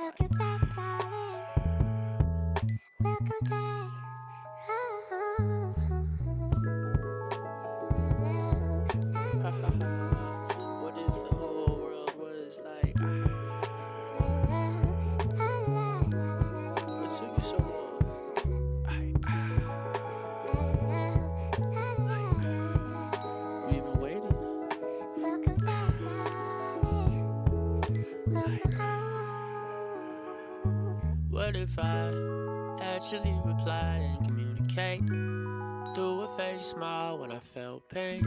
Welcome back, darling. Welcome back. What if the whole world was like, what took you so long? We've been waiting. Welcome back, darling. Welcome home. What if I actually reply and communicate through a fake smile when I felt pain?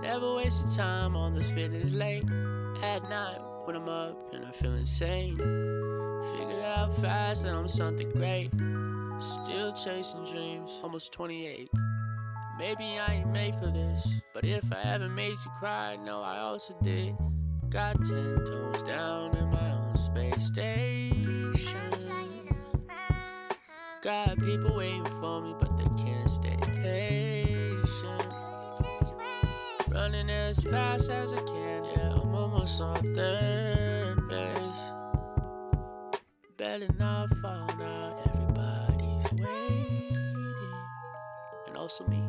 Never wasted time on those feelings late at night when I'm up and I feel insane. Figured out fast that I'm something great. Still chasing dreams, almost 28. Maybe I ain't made for this, but if I ever made you cry, no, I also did. Got 10 toes down in my own space station. Got people waiting for me, but they can't stay patient. Running as fast as I can, yeah, I'm almost on third base. Better not fall now, everybody's waiting. And also me.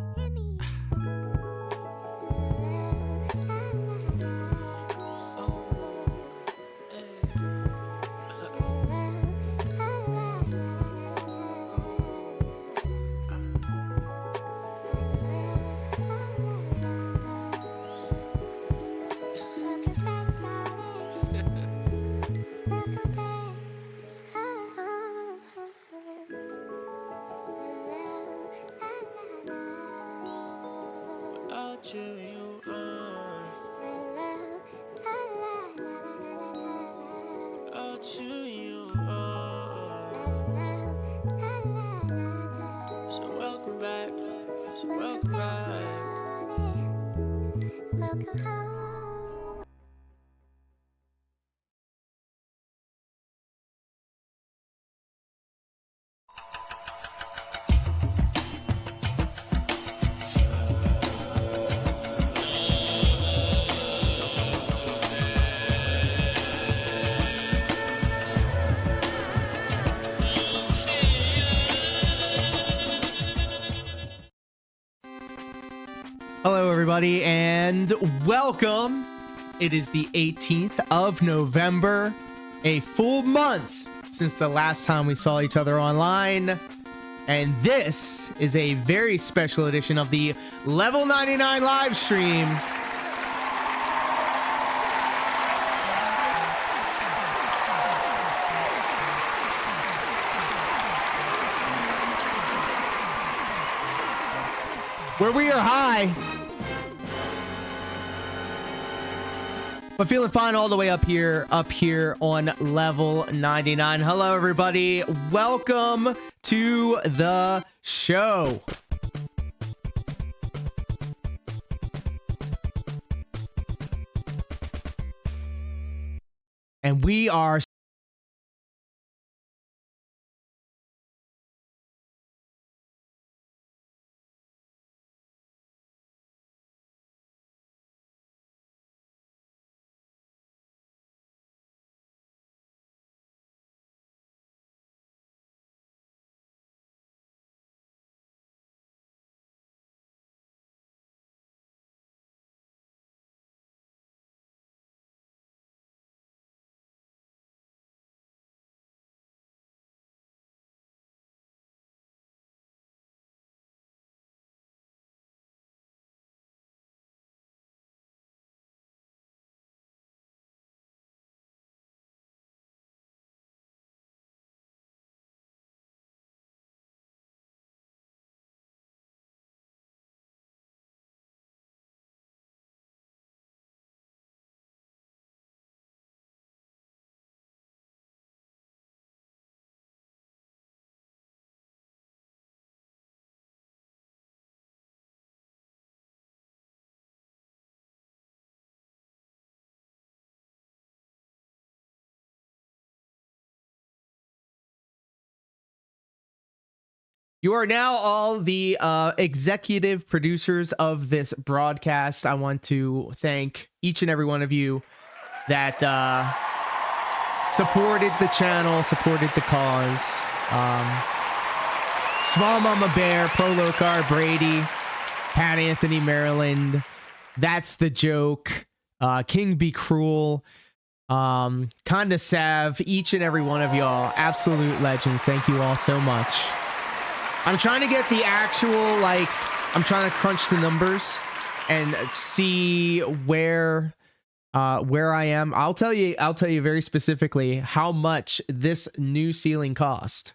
I'll cheer you on. I'll cheer you on. So welcome back. So welcome back. Welcome home. Hello, everybody, and welcome. It is the 18th of November, a full month since the last time we saw each other online. And this is a very special edition of the Level 99 live stream. Where we are high, but feeling fine all the way up here on level 99. Hello, everybody. Welcome to the show. And we are You are now all the executive producers of this broadcast. I want to thank each and every one of you that supported the channel, supported the cause. Small Mama Bear, Pro Locar, Brady, Pat Anthony, Maryland. That's the joke. King Be Cruel. Kinda Sav, each and every one of y'all, absolute legends. Thank you all so much. I'm trying to get the actual, like, I'm trying to crunch the numbers and see where I am. I'll tell you very specifically how much this new ceiling cost.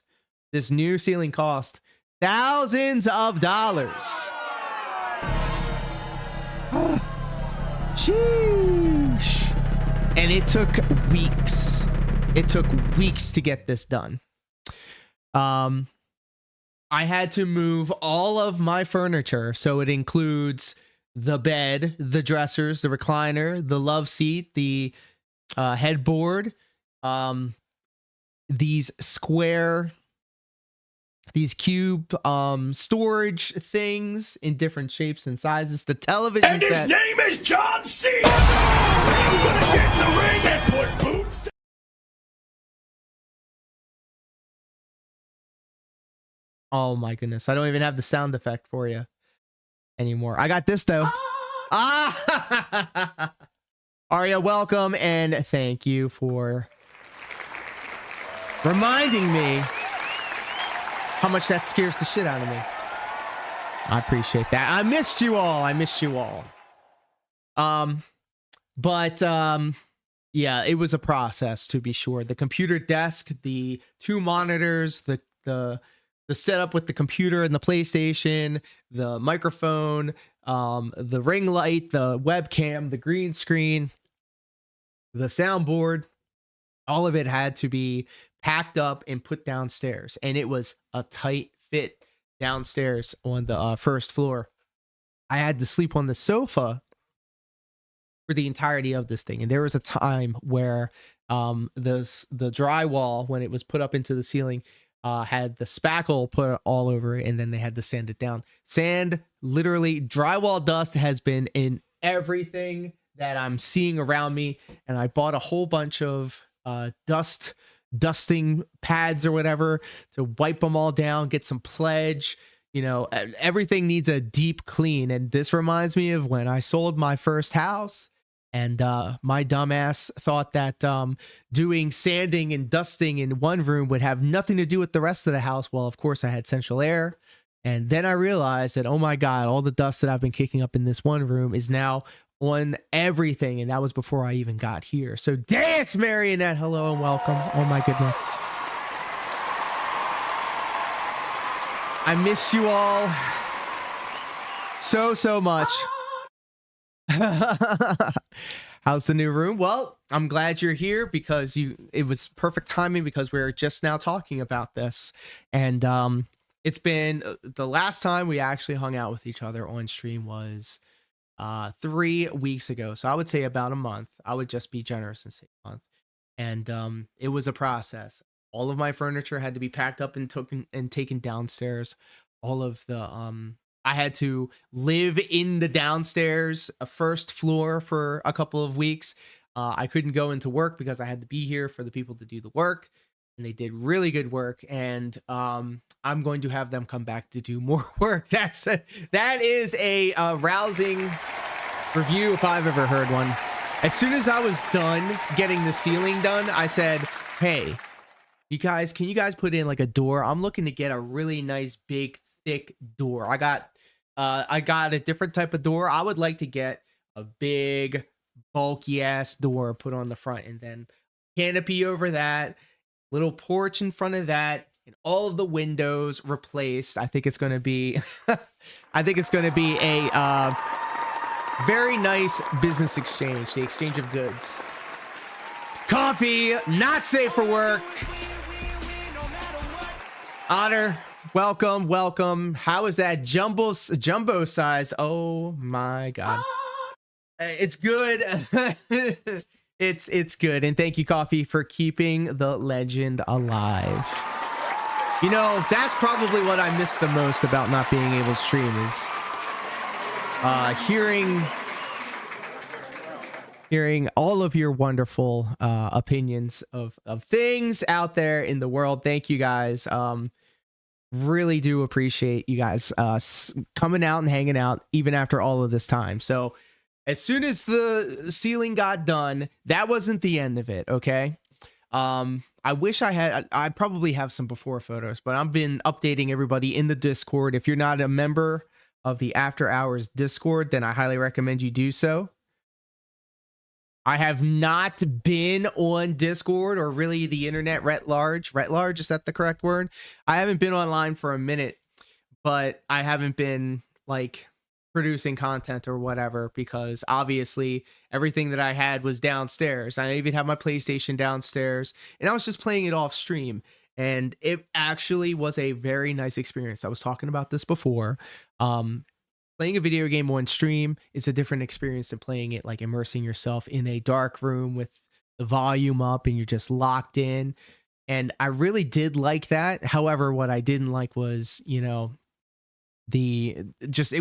This new ceiling cost thousands of dollars. Sheesh. And it took weeks. It took weeks to get this done. I had to move all of my furniture. So it includes the bed, the dressers, the recliner, the love seat, the headboard, these cube storage things in different shapes and sizes, the television and his set. name is John C. He's gonna get in the ring and put boots to... Oh my goodness, I don't even have the sound effect for you anymore. I got this though. Arya, welcome, and thank you for reminding me how much that scares the shit out of me. I appreciate that. I missed you all. Yeah, it was a process, to be sure. The computer desk, the 2 monitors, the setup with the computer and the PlayStation, the microphone, the ring light, the webcam, the green screen, the soundboard, all of it had to be packed up and put downstairs. And it was a tight fit downstairs on the first floor. I had to sleep on the sofa for the entirety of this thing. And there was a time where the drywall, when it was put up into the ceiling, had the spackle put all over it, and then they had to sand it down. Sand, literally, drywall dust has been in everything that I'm seeing around me. And I bought a whole bunch of dusting pads or whatever to wipe them all down, get some Pledge. You know, everything needs a deep clean. And this reminds me of when I sold my first house, and my dumbass thought that doing sanding and dusting in one room would have nothing to do with the rest of the house. Well, of course I had central air. And then I realized that, oh my God, all the dust that I've been kicking up in this one room is now on everything. And that was before I even got here. So dance, Marionette. Hello and welcome. Oh my goodness. I miss you all so much. How's the new room? Well, I'm glad you're here because it was perfect timing because we're just now talking about this. And it's been the last time we actually hung out with each other on stream was 3 weeks ago. So I would say about a month. I would just be generous and say a month. And it was a process. All of my furniture had to be packed up and taken downstairs. All of the I had to live in the downstairs, a first floor, for a couple of weeks. I couldn't go into work because I had to be here for the people to do the work, and they did really good work. And I'm going to have them come back to do more work. That is a rousing review if I've ever heard one. As soon as I was done getting the ceiling done, I said, "Hey, can you guys put in like a door? I'm looking to get a really nice big thick door. I got a different type of door. I would like to get a big bulky ass door put on the front, and then canopy over that, little porch in front of that, and all of the windows replaced. I think it's going to be a very nice business exchange, the exchange of goods. Coffee, not safe for work. Honor, welcome. How is that jumbo size? Oh my God. It's good. It's good. And thank you, Coffee, for keeping the legend alive. You know, that's probably what I miss the most about not being able to stream is hearing hearing all of your wonderful opinions of things out there in the world. Thank you guys. Really do appreciate you guys coming out and hanging out even after all of this time. So as soon as the ceiling got done, that wasn't the end of it. Okay. I wish I probably have some before photos, but I've been updating everybody in the Discord. If you're not a member of the After Hours Discord, then I highly recommend you do so. I have not been on Discord or really the internet writ large. Writ large, is that the correct word? I haven't been online for a minute, but I haven't been like producing content or whatever because obviously everything that I had was downstairs. I even have my PlayStation downstairs and I was just playing it off stream. And it actually was a very nice experience. I was talking about this before. Playing a video game on stream is a different experience than playing it like immersing yourself in a dark room with the volume up and you're just locked in. And I really did like that. However, what I didn't like was, you know, there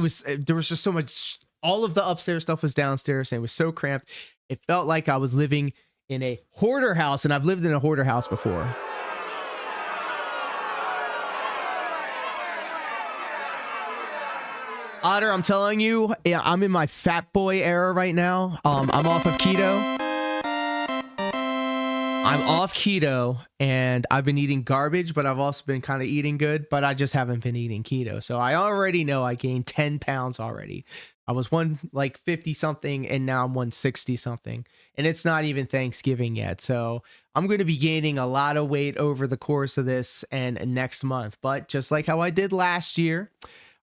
was just so much, all of the upstairs stuff was downstairs and it was so cramped. It felt like I was living in a hoarder house, and I've lived in a hoarder house before. Otter, I'm telling you, I'm in my fat boy era right now. I'm off of keto. I'm off keto and I've been eating garbage, but I've also been kind of eating good, but I just haven't been eating keto. So I already know I gained 10 pounds already. I was 50 something and now I'm 160 something, and it's not even Thanksgiving yet. So I'm going to be gaining a lot of weight over the course of this and next month. But just like how I did last year,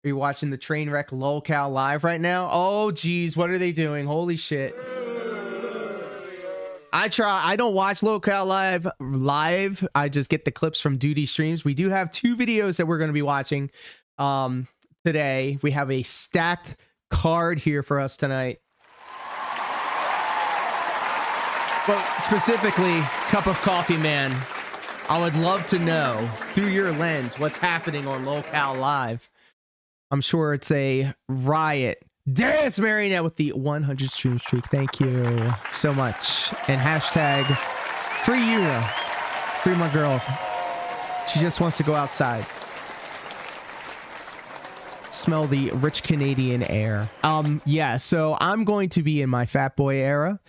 are you watching the train wreck lolcow live right now? Oh, geez. What are they doing? Holy shit. I don't watch lolcow live. I just get the clips from Duty Streams. We do have 2 videos that we're going to be watching today. We have a stacked card here for us tonight. But specifically, Cup of Coffee Man, I would love to know through your lens what's happening on lolcow live. I'm sure it's a riot. Dance Marionette with the 100 stream streak. Thank you so much. And hashtag free Yuna. Free my girl. She just wants to go outside. Smell the rich Canadian air. Yeah, so I'm going to be in my fat boy era.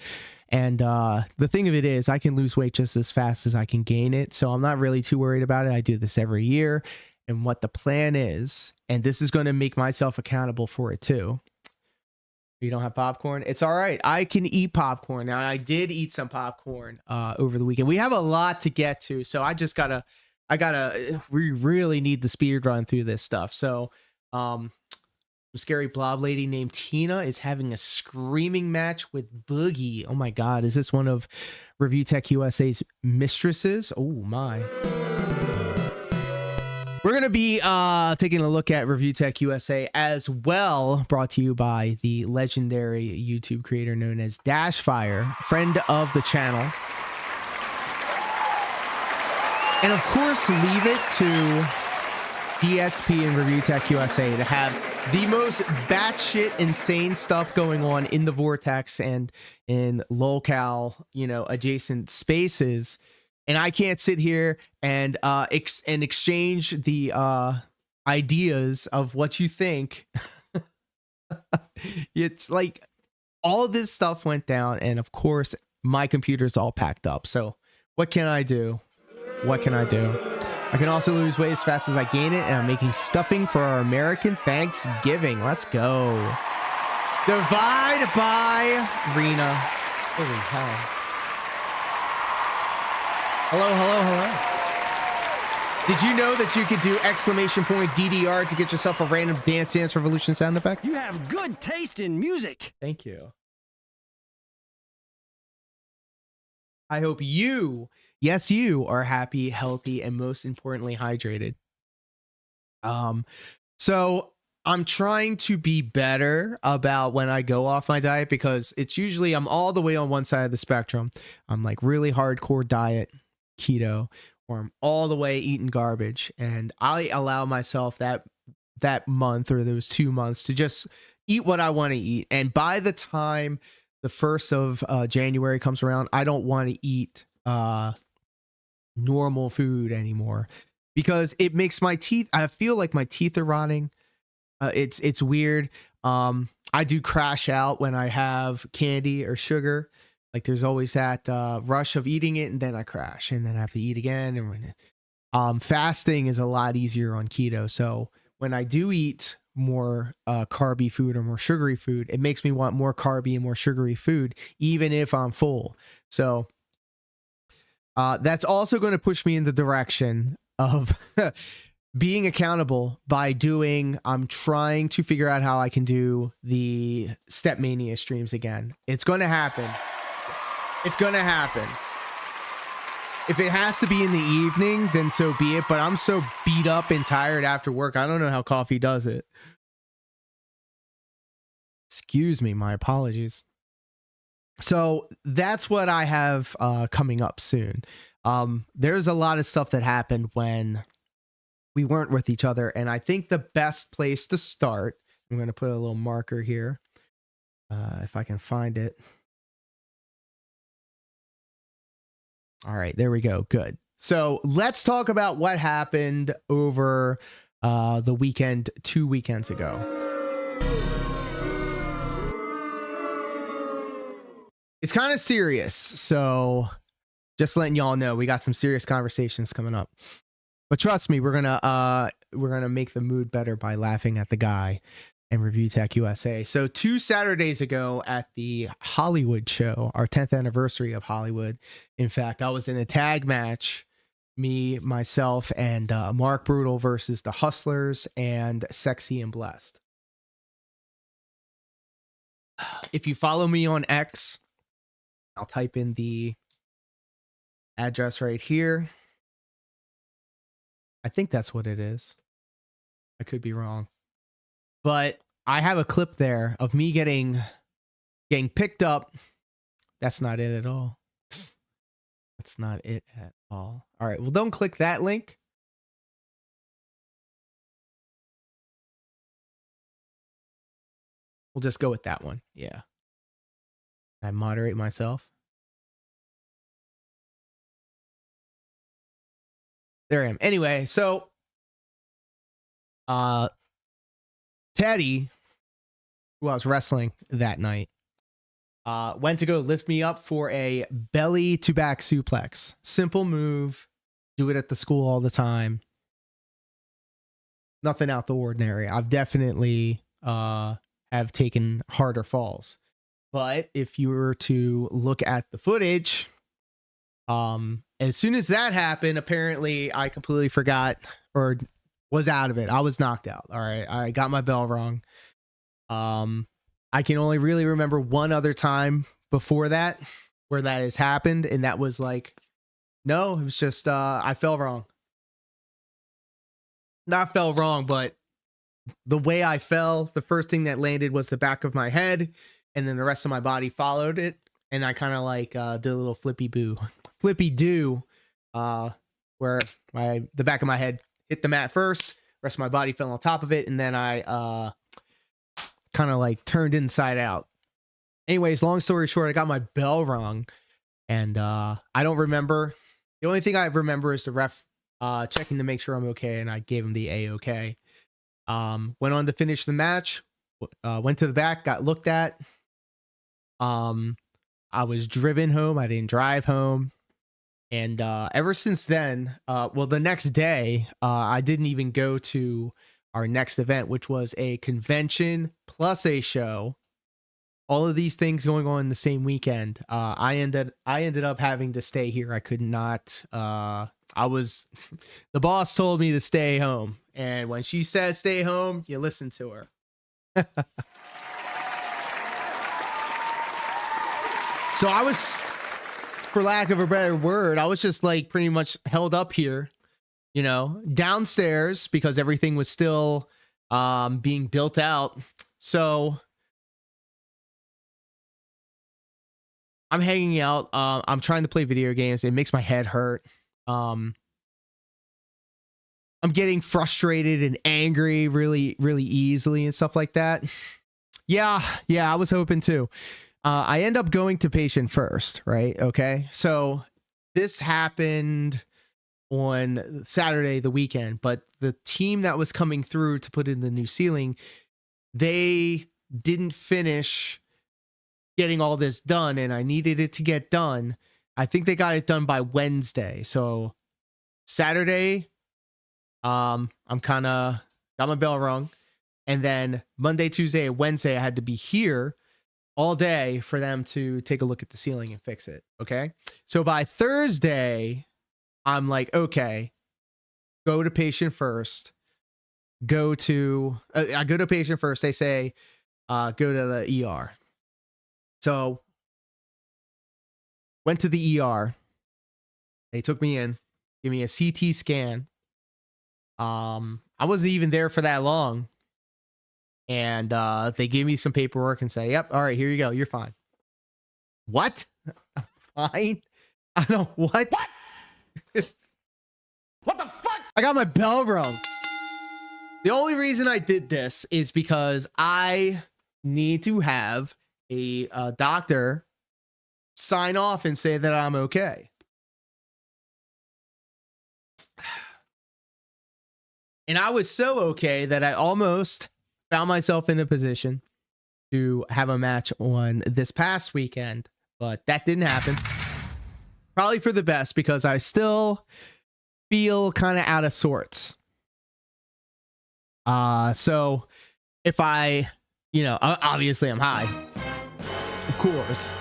And the thing of it is, I can lose weight just as fast as I can gain it. So I'm not really too worried about it. I do this every year. And what the plan is, and this is going to make myself accountable for it too. You don't have popcorn? It's all right. I can eat popcorn. Now, I did eat some popcorn over the weekend. We have a lot to get to, so we really need the speed run through this stuff. So, a scary blob lady named Tina is having a screaming match with Boogie. Oh my God. Is this one of Review Tech USA's mistresses? Oh my. We're going to be taking a look at Review Tech USA as well, brought to you by the legendary YouTube creator known as Dashfire, friend of the channel. And of course, leave it to DSP and Review Tech USA to have the most batshit insane stuff going on in the Vortex and in lolcow, adjacent spaces. And I can't sit here and exchange the ideas of what you think. It's like all this stuff went down, and of course my computer's all packed up. So what can I do? What can I do? I can also lose weight as fast as I gain it, and I'm making stuffing for our American Thanksgiving. Let's go. Divide by Rena. Holy hell. Hello. Did you know that you could do !DDR to get yourself a random Dance Dance Revolution sound effect? You have good taste in music. Thank you. I hope you, yes, you are happy, healthy, and most importantly, hydrated. So I'm trying to be better about when I go off my diet, because it's usually I'm all the way on one side of the spectrum. I'm like really hardcore diet, keto, or I'm all the way eating garbage, and I allow myself that month or those 2 months to just eat what I want to eat. And by the time the 1st of January comes around, I don't want to eat normal food anymore because it makes my teeth, I feel like my teeth are rotting. It's weird. I do crash out when I have candy or sugar. Like there's always that rush of eating it and then I crash and then I have to eat again. And fasting is a lot easier on keto. So when I do eat more carby food or more sugary food, it makes me want more carby and more sugary food, even if I'm full. So that's also going to push me in the direction of being accountable by I'm trying to figure out how I can do the Step Mania streams again. It's going to happen. It's going to happen. If it has to be in the evening, then so be it. But I'm so beat up and tired after work. I don't know how coffee does it. Excuse me. My apologies. So that's what I have coming up soon. There's a lot of stuff that happened when we weren't with each other. And I think the best place to start, I'm going to put a little marker here. If I can find it. All right, there we go. Good. So let's talk about what happened over the weekend, 2 weekends ago. It's kind of serious. So just letting y'all know, we got some serious conversations coming up. But trust me, we're gonna make the mood better by laughing at the guy and Review Tech USA. So 2 Saturdays ago at the Hollywood show, our 10th anniversary of Hollywood. In fact, I was in a tag match, me, myself, and Mark Brutal versus the Hustlers and Sexy and Blessed. If you follow me on X, I'll type in the address right here. I think that's what it is. I could be wrong. But I have a clip there of me getting picked up. That's not it at all. That's not it at all. All right. Well, don't click that link. We'll just go with that one. Yeah. I moderate myself. There I am. Anyway, so Teddy, who I was wrestling that night, went to go lift me up for a belly to back suplex. Simple move. Do it at the school all the time. Nothing out the ordinary. I've definitely have taken harder falls. But if you were to look at the footage, as soon as that happened, apparently I completely forgot or was out of it. I was knocked out. All right. I got my bell wrong. I can only really remember one other time before that where that has happened. And that was like, no, it was just, I fell wrong. Not fell wrong, but the way I fell, the first thing that landed was the back of my head. And then the rest of my body followed it. And I kind of like did a little flippy do, where the back of my head hit the mat first, rest of my body fell on top of it, and then I kind of like turned inside out. Anyways, long story short, I got my bell wrong, and I don't remember. The only thing I remember is the ref checking to make sure I'm okay, and I gave him the A-okay. Went on to finish the match, went to the back, got looked at. I was driven home. I didn't drive home. And ever since then, well, the next day, I didn't even go to our next event, which was a convention plus a show. All of these things going on in the same weekend. I ended up having to stay here. I could not. The boss told me to stay home, and when she says stay home, you listen to her. So I was, for lack of a better word, I was just like pretty much held up here, you know, downstairs because everything was still being built out. So I'm hanging out. I'm trying to play video games. It makes my head hurt. I'm getting frustrated and angry really, really easily and stuff like that. Yeah, I was hoping to. I end up going to patient first, right? Okay. So this happened on Saturday, the weekend, but the team that was coming through to put in the new ceiling, they didn't finish getting all this done, and I needed it to get done. I think they got it done by Wednesday. So Saturday, I'm kind of got my bell rung. And then Monday, Tuesday, and Wednesday, I had to be here all day for them to take a look at the ceiling and fix it. Okay. So by Thursday, I'm like, okay, go to patient first. I go to patient first. They say, go to the ER. So went to the ER. They took me in, give me a CT scan. I wasn't even there for that long. And they gave me some paperwork and say, yep, all right, here you go. You're fine. What? Fine? I don't, what? What the fuck? I got my bell rung. The only reason I did this is because I need to have a doctor sign off and say that I'm okay. And I was so okay that I almost found myself in a position to have a match on this past weekend, but that didn't happen. Probably for the best, because I still feel kind of out of sorts. So if I, obviously I'm high, of course.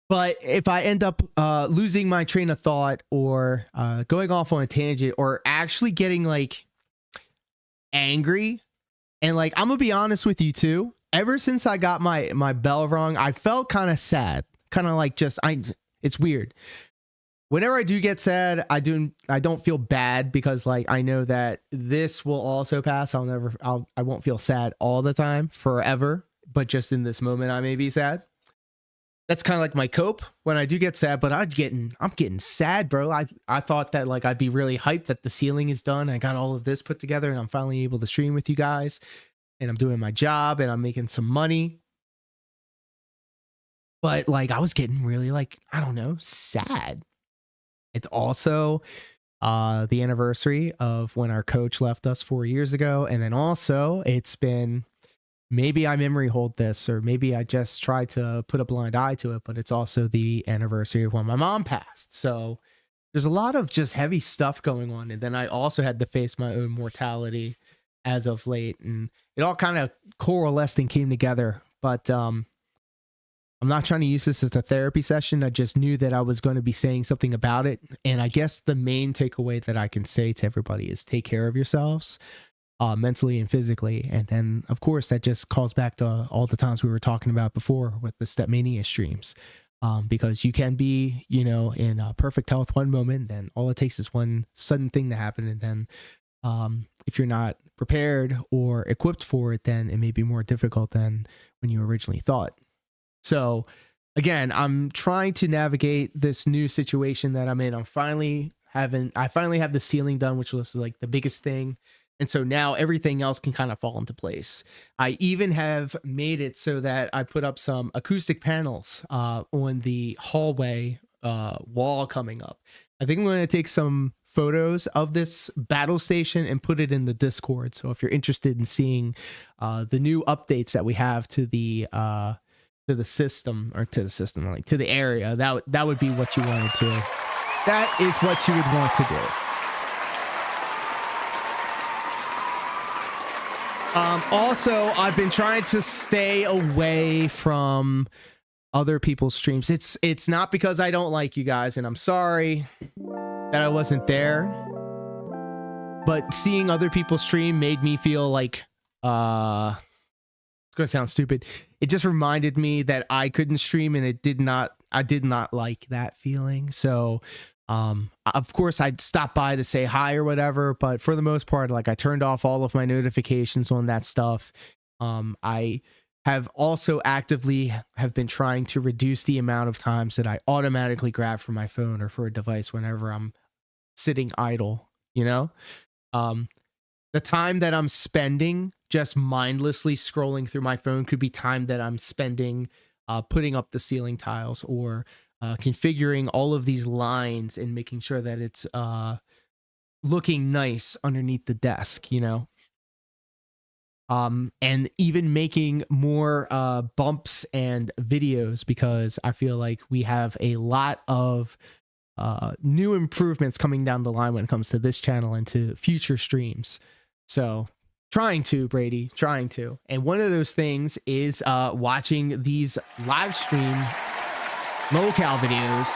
But if I end up losing my train of thought, or going off on a tangent, or actually getting like angry, and like, I'm gonna be honest with you too, ever since I got my bell rung, I felt kind of sad, kind of like it's weird. Whenever I do get sad, I don't feel bad, because like I know that this will also pass. I won't feel sad all the time forever, but just in this moment I may be sad. That's kind of like my cope when I do get sad. But I'm getting sad, bro. I thought that like I'd be really hyped that the ceiling is done. I got all of this put together, and I'm finally able to stream with you guys, and I'm doing my job, and I'm making some money. But like, I was getting really, like, I don't know, sad. It's also the anniversary of when our coach left us 4 years ago. And then also it's been, maybe I memory hold this, or maybe I just tried to put a blind eye to it, but it's also the anniversary of when my mom passed. So there's a lot of just heavy stuff going on. And then I also had to face my own mortality as of late, and it all kind of coalesced and came together. But I'm not trying to use this as a therapy session. I just knew that I was going to be saying something about it. And I guess the main takeaway that I can say to everybody is take care of yourselves, mentally and physically. And then, of course, that just calls back to all the times we were talking about before with the Stepmania streams. Because you can be, in perfect health one moment, then all it takes is one sudden thing to happen. And then if you're not prepared or equipped for it, then it may be more difficult than when you originally thought. So again, I'm trying to navigate this new situation that I'm in. I finally have the ceiling done, which was like the biggest thing. And so now everything else can kind of fall into place. I even have made it so that I put up some acoustic panels on the hallway wall coming up. I think I'm going to take some photos of this battle station and put it in the Discord. So if you're interested in seeing the new updates that we have to the system, like to the area, that would be what you wanted to. That is what you would want to do. Also, I've been trying to stay away from other people's streams. It's not because I don't like you guys, and I'm sorry that I wasn't there, but seeing other people stream made me feel like it's gonna sound stupid. It just reminded me that I couldn't stream, and I did not like that feeling. So of course I'd stop by to say hi or whatever, but for the most part, like, I turned off all of my notifications on that stuff. I have also actively have been trying to reduce the amount of times that I automatically grab for my phone or for a device whenever I'm sitting idle, The The time that I'm spending just mindlessly scrolling through my phone could be time that I'm spending putting up the ceiling tiles or configuring all of these lines and making sure that it's looking nice underneath the desk, you know? And even making more bumps and videos, because I feel like we have a lot of new improvements coming down the line when it comes to this channel and to future streams. So trying to, Brady, trying to. And one of those things is watching these live stream locale videos.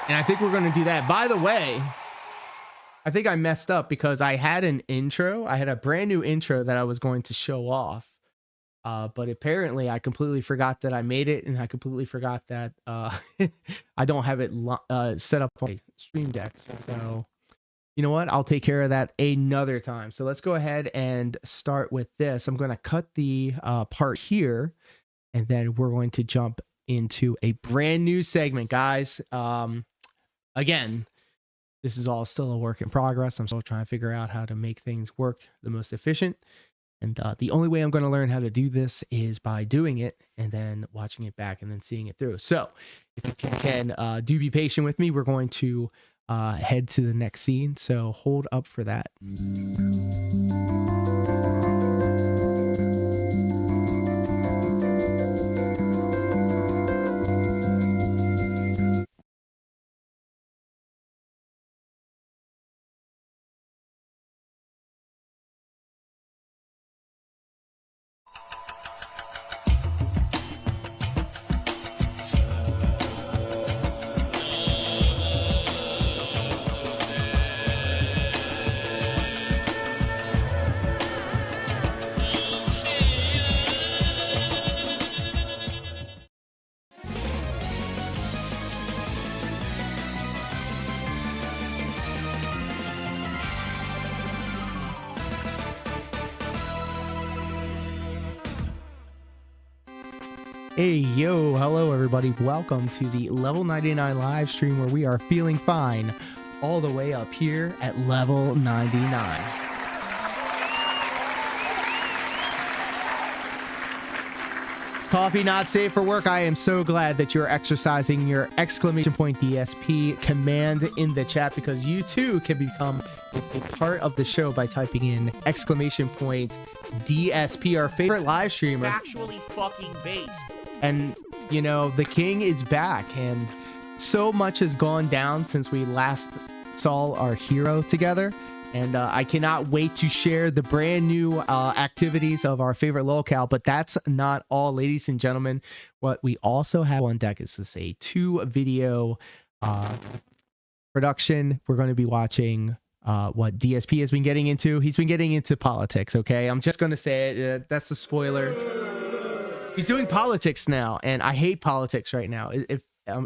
And I think we're going to do that. By the way, I think I messed up because I had an intro. I had a brand new intro that I was going to show off. But apparently I completely forgot that I made it, and I completely forgot that I don't have it set up on my Stream Deck. So you know what? I'll take care of that another time. So let's go ahead and start with this. I'm going to cut the part here, and then we're going to jump into a brand new segment, guys. Again, this is all still a work in progress. I'm still trying to figure out how to make things work the most efficient. And the only way I'm going to learn how to do this is by doing it and then watching it back and then seeing it through. So if you can do be patient with me, we're going to head to the next scene. So hold up for that. Hey, yo, hello everybody. Welcome to the level 99 live stream where we are feeling fine all the way up here at level 99. Coffee not safe for work. I am so glad that you're exercising your exclamation point DSP command in the chat, because you too can become a part of the show by typing in exclamation point DSP, our favorite live streamer. Actually fucking based. And, you know, the king is back, and so much has gone down since we last saw our hero together. And I cannot wait to share the brand new activities of our favorite locale. But that's not all, ladies and gentlemen. What we also have on deck is this a 2-video production. We're going to be watching what DSP has been getting into. He's been getting into politics, okay? I'm just going to say it. That's the spoiler. He's doing politics now, and I hate politics right now.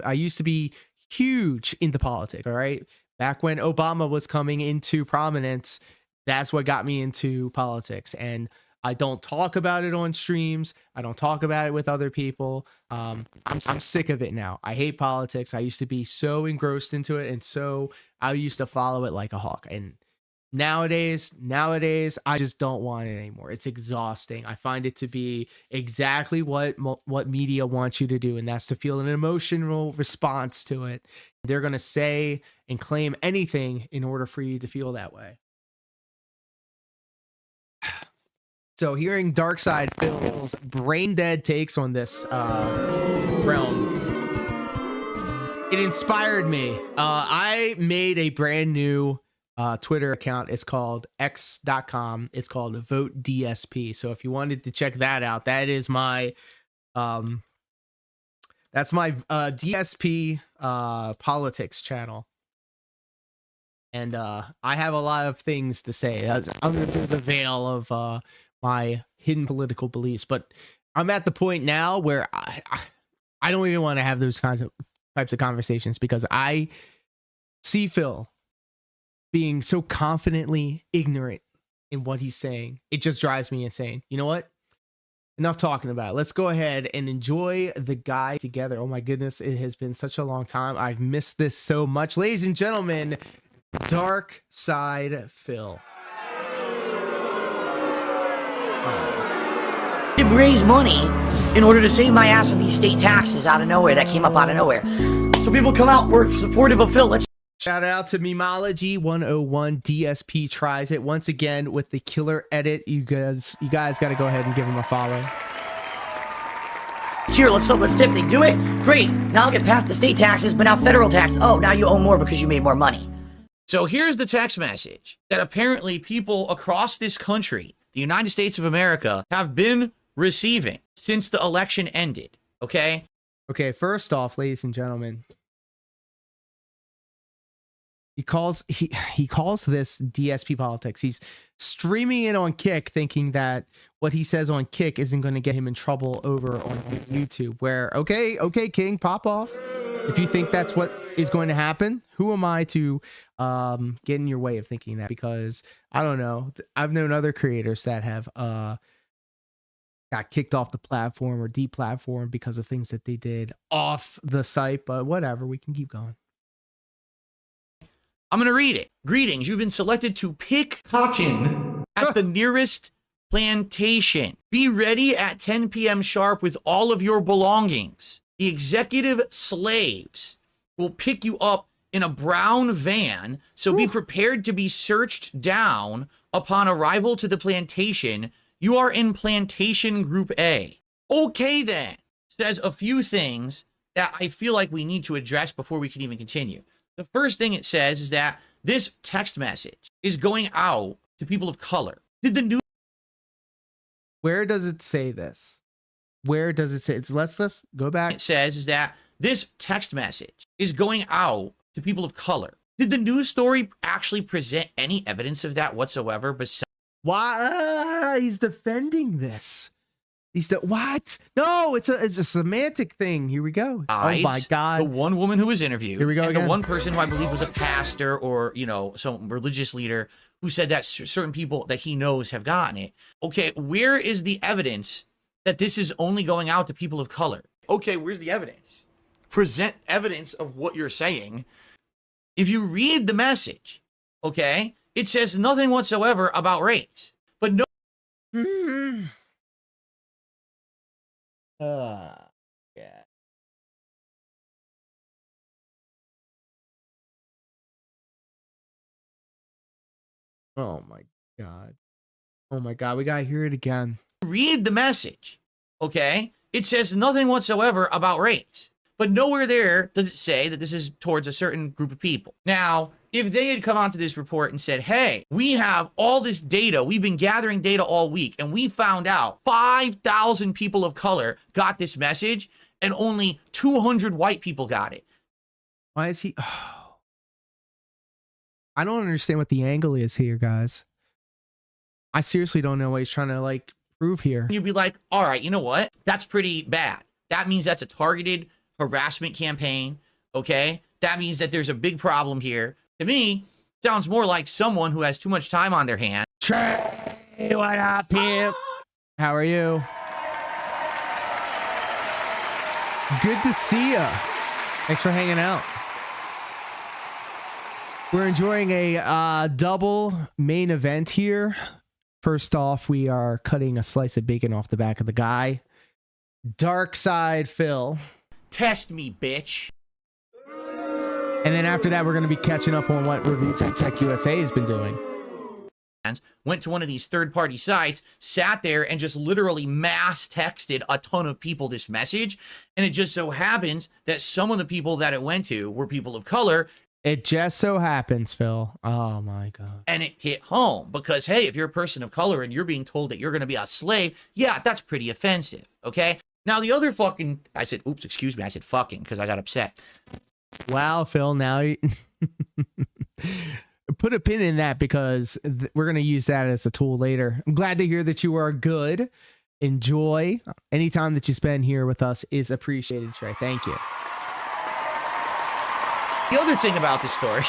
I used to be huge into politics, all right? Back when Obama was coming into prominence, that's what got me into politics. And I don't talk about it on streams. I don't talk about it with other people. I'm sick of it now. I hate politics. I used to be so engrossed into it, and so I used to follow it like a hawk. And nowadays I just don't want it anymore. It's exhausting. I find it to be exactly what media wants you to do, and that's to feel an emotional response to it. They're going to say and claim anything in order for you to feel that way. So hearing Darkside Phil's brain dead takes on this realm, it inspired me. I made a brand new Twitter account. It's called x.com. It's called Vote DSP. So if you wanted to check that out, that is my that's my DSP politics channel. And I have a lot of things to say. That's under the veil of my hidden political beliefs, but I'm at the point now where I don't even want to have those types of conversations, because I see Phil being so confidently ignorant in what he's saying. It just drives me insane. You know what? Enough talking about it. Let's go ahead and enjoy the guy together. Oh my goodness, it has been such a long time. I've missed this so much. Ladies and gentlemen, Dark Side Phil. To raise money in order to save my ass with these state taxes out of nowhere that came up out of nowhere. So people come out, we're supportive of Phil. Let's Shout out to Memology 101. DSP tries it once again with the killer edit. You guys got to go ahead and give him a follow. cheer. Let's tip. They do it. Great. Now I'll get past the state taxes, but now federal tax. Oh, now you owe more because you made more money. So here's the text message that apparently people across this country, the United States of America, have been receiving since the election ended. Okay. Okay. First off, ladies and gentlemen, he calls this DSP politics. He's streaming it on Kick, thinking that what he says on Kick isn't going to get him in trouble over on YouTube. Where okay, King, pop off. If you think that's what is going to happen, who am I to get in your way of thinking that? Because I don't know. I've known other creators that have got kicked off the platform or deplatformed because of things that they did off the site. But whatever, we can keep going. I'm going to read it. Greetings. You've been selected to pick cotton at the nearest plantation. Be ready at 10 p.m. sharp with all of your belongings. The executive slaves will pick you up in a brown van, so be prepared to be searched down upon arrival to the plantation. You are in Plantation Group A. Okay, then. Says a few things that I feel like we need to address before we can even continue. The first thing it says is that this text message is going out to people of color. Did the news? Where does it say this? Where does it say? Let's go back. It says is that this text message is going out to people of color. Did the news story actually present any evidence of that whatsoever? Besides, Why he's defending this? What? No, it's a semantic thing. Here we go. Oh my God. The one woman who was interviewed. Here we go and again. The one person who I believe was a pastor or, some religious leader who said that certain people that he knows have gotten it. Okay, where is the evidence that this is only going out to people of color? Okay, where's the evidence? Present evidence of what you're saying. If you read the message, okay, it says nothing whatsoever about race. But no. Yeah. Oh my God. Oh my God. We gotta hear it again. Read the message, okay? It says nothing whatsoever about race. But nowhere there does it say that this is towards a certain group of people. Now, if they had come onto this report and said, hey, we have all this data, we've been gathering data all week, and we found out 5,000 people of color got this message, and only 200 white people got it. Why is he? Oh. I don't understand what the angle is here, guys. I seriously don't know what he's trying to prove here. You'd be like, all right, you know what? That's pretty bad. That means that's a targeted harassment campaign, okay? That means that there's a big problem here. To me, sounds more like someone who has too much time on their hands. Trey, what up, pimp? How are you? Good to see ya. Thanks for hanging out. We're enjoying a double main event here. First off, we are cutting a slice of bacon off the back of the guy. Dark Side Phil. Test me, bitch. And then after that, we're going to be catching up on what Review Tech USA has been doing. Went to one of these third-party sites, sat there, and just literally mass texted a ton of people this message. And it just so happens that some of the people that it went to were people of color. It just so happens, Phil. Oh, my God. And it hit home because, hey, if you're a person of color and you're being told that you're going to be a slave, yeah, that's pretty offensive, okay? Now, the other fucking... I said, oops, excuse me. I said fucking because I got upset. Wow, Phil, now you... Put a pin in that because we're going to use that as a tool later. I'm glad to hear that you are good. Enjoy. Any time that you spend here with us is appreciated, Trey. Thank you. The other thing about this story,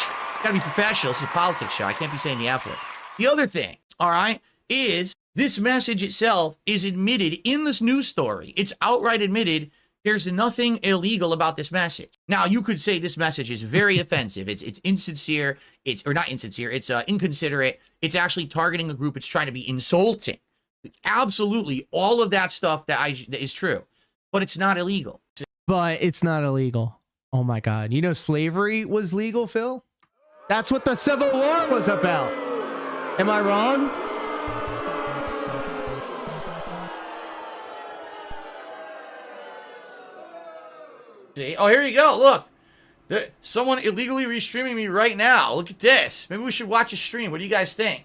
gotta be professional. This is a politics show. I can't be saying the F word. The other thing, all right, is this message itself is admitted in this news story. It's outright admitted There's nothing illegal about this message. Now, you could say this message is very offensive. It's insincere. It's not insincere. It's inconsiderate. It's actually targeting a group. It's trying to be insulting. Absolutely, all of that stuff that is true, but it's not illegal. But it's not illegal. Oh my God. You know, slavery was legal, Phil? That's what the Civil War was about. Am I wrong? See? Oh, here you go. Look. Someone illegally restreaming me right now. Look at this. Maybe we should watch a stream. What do you guys think?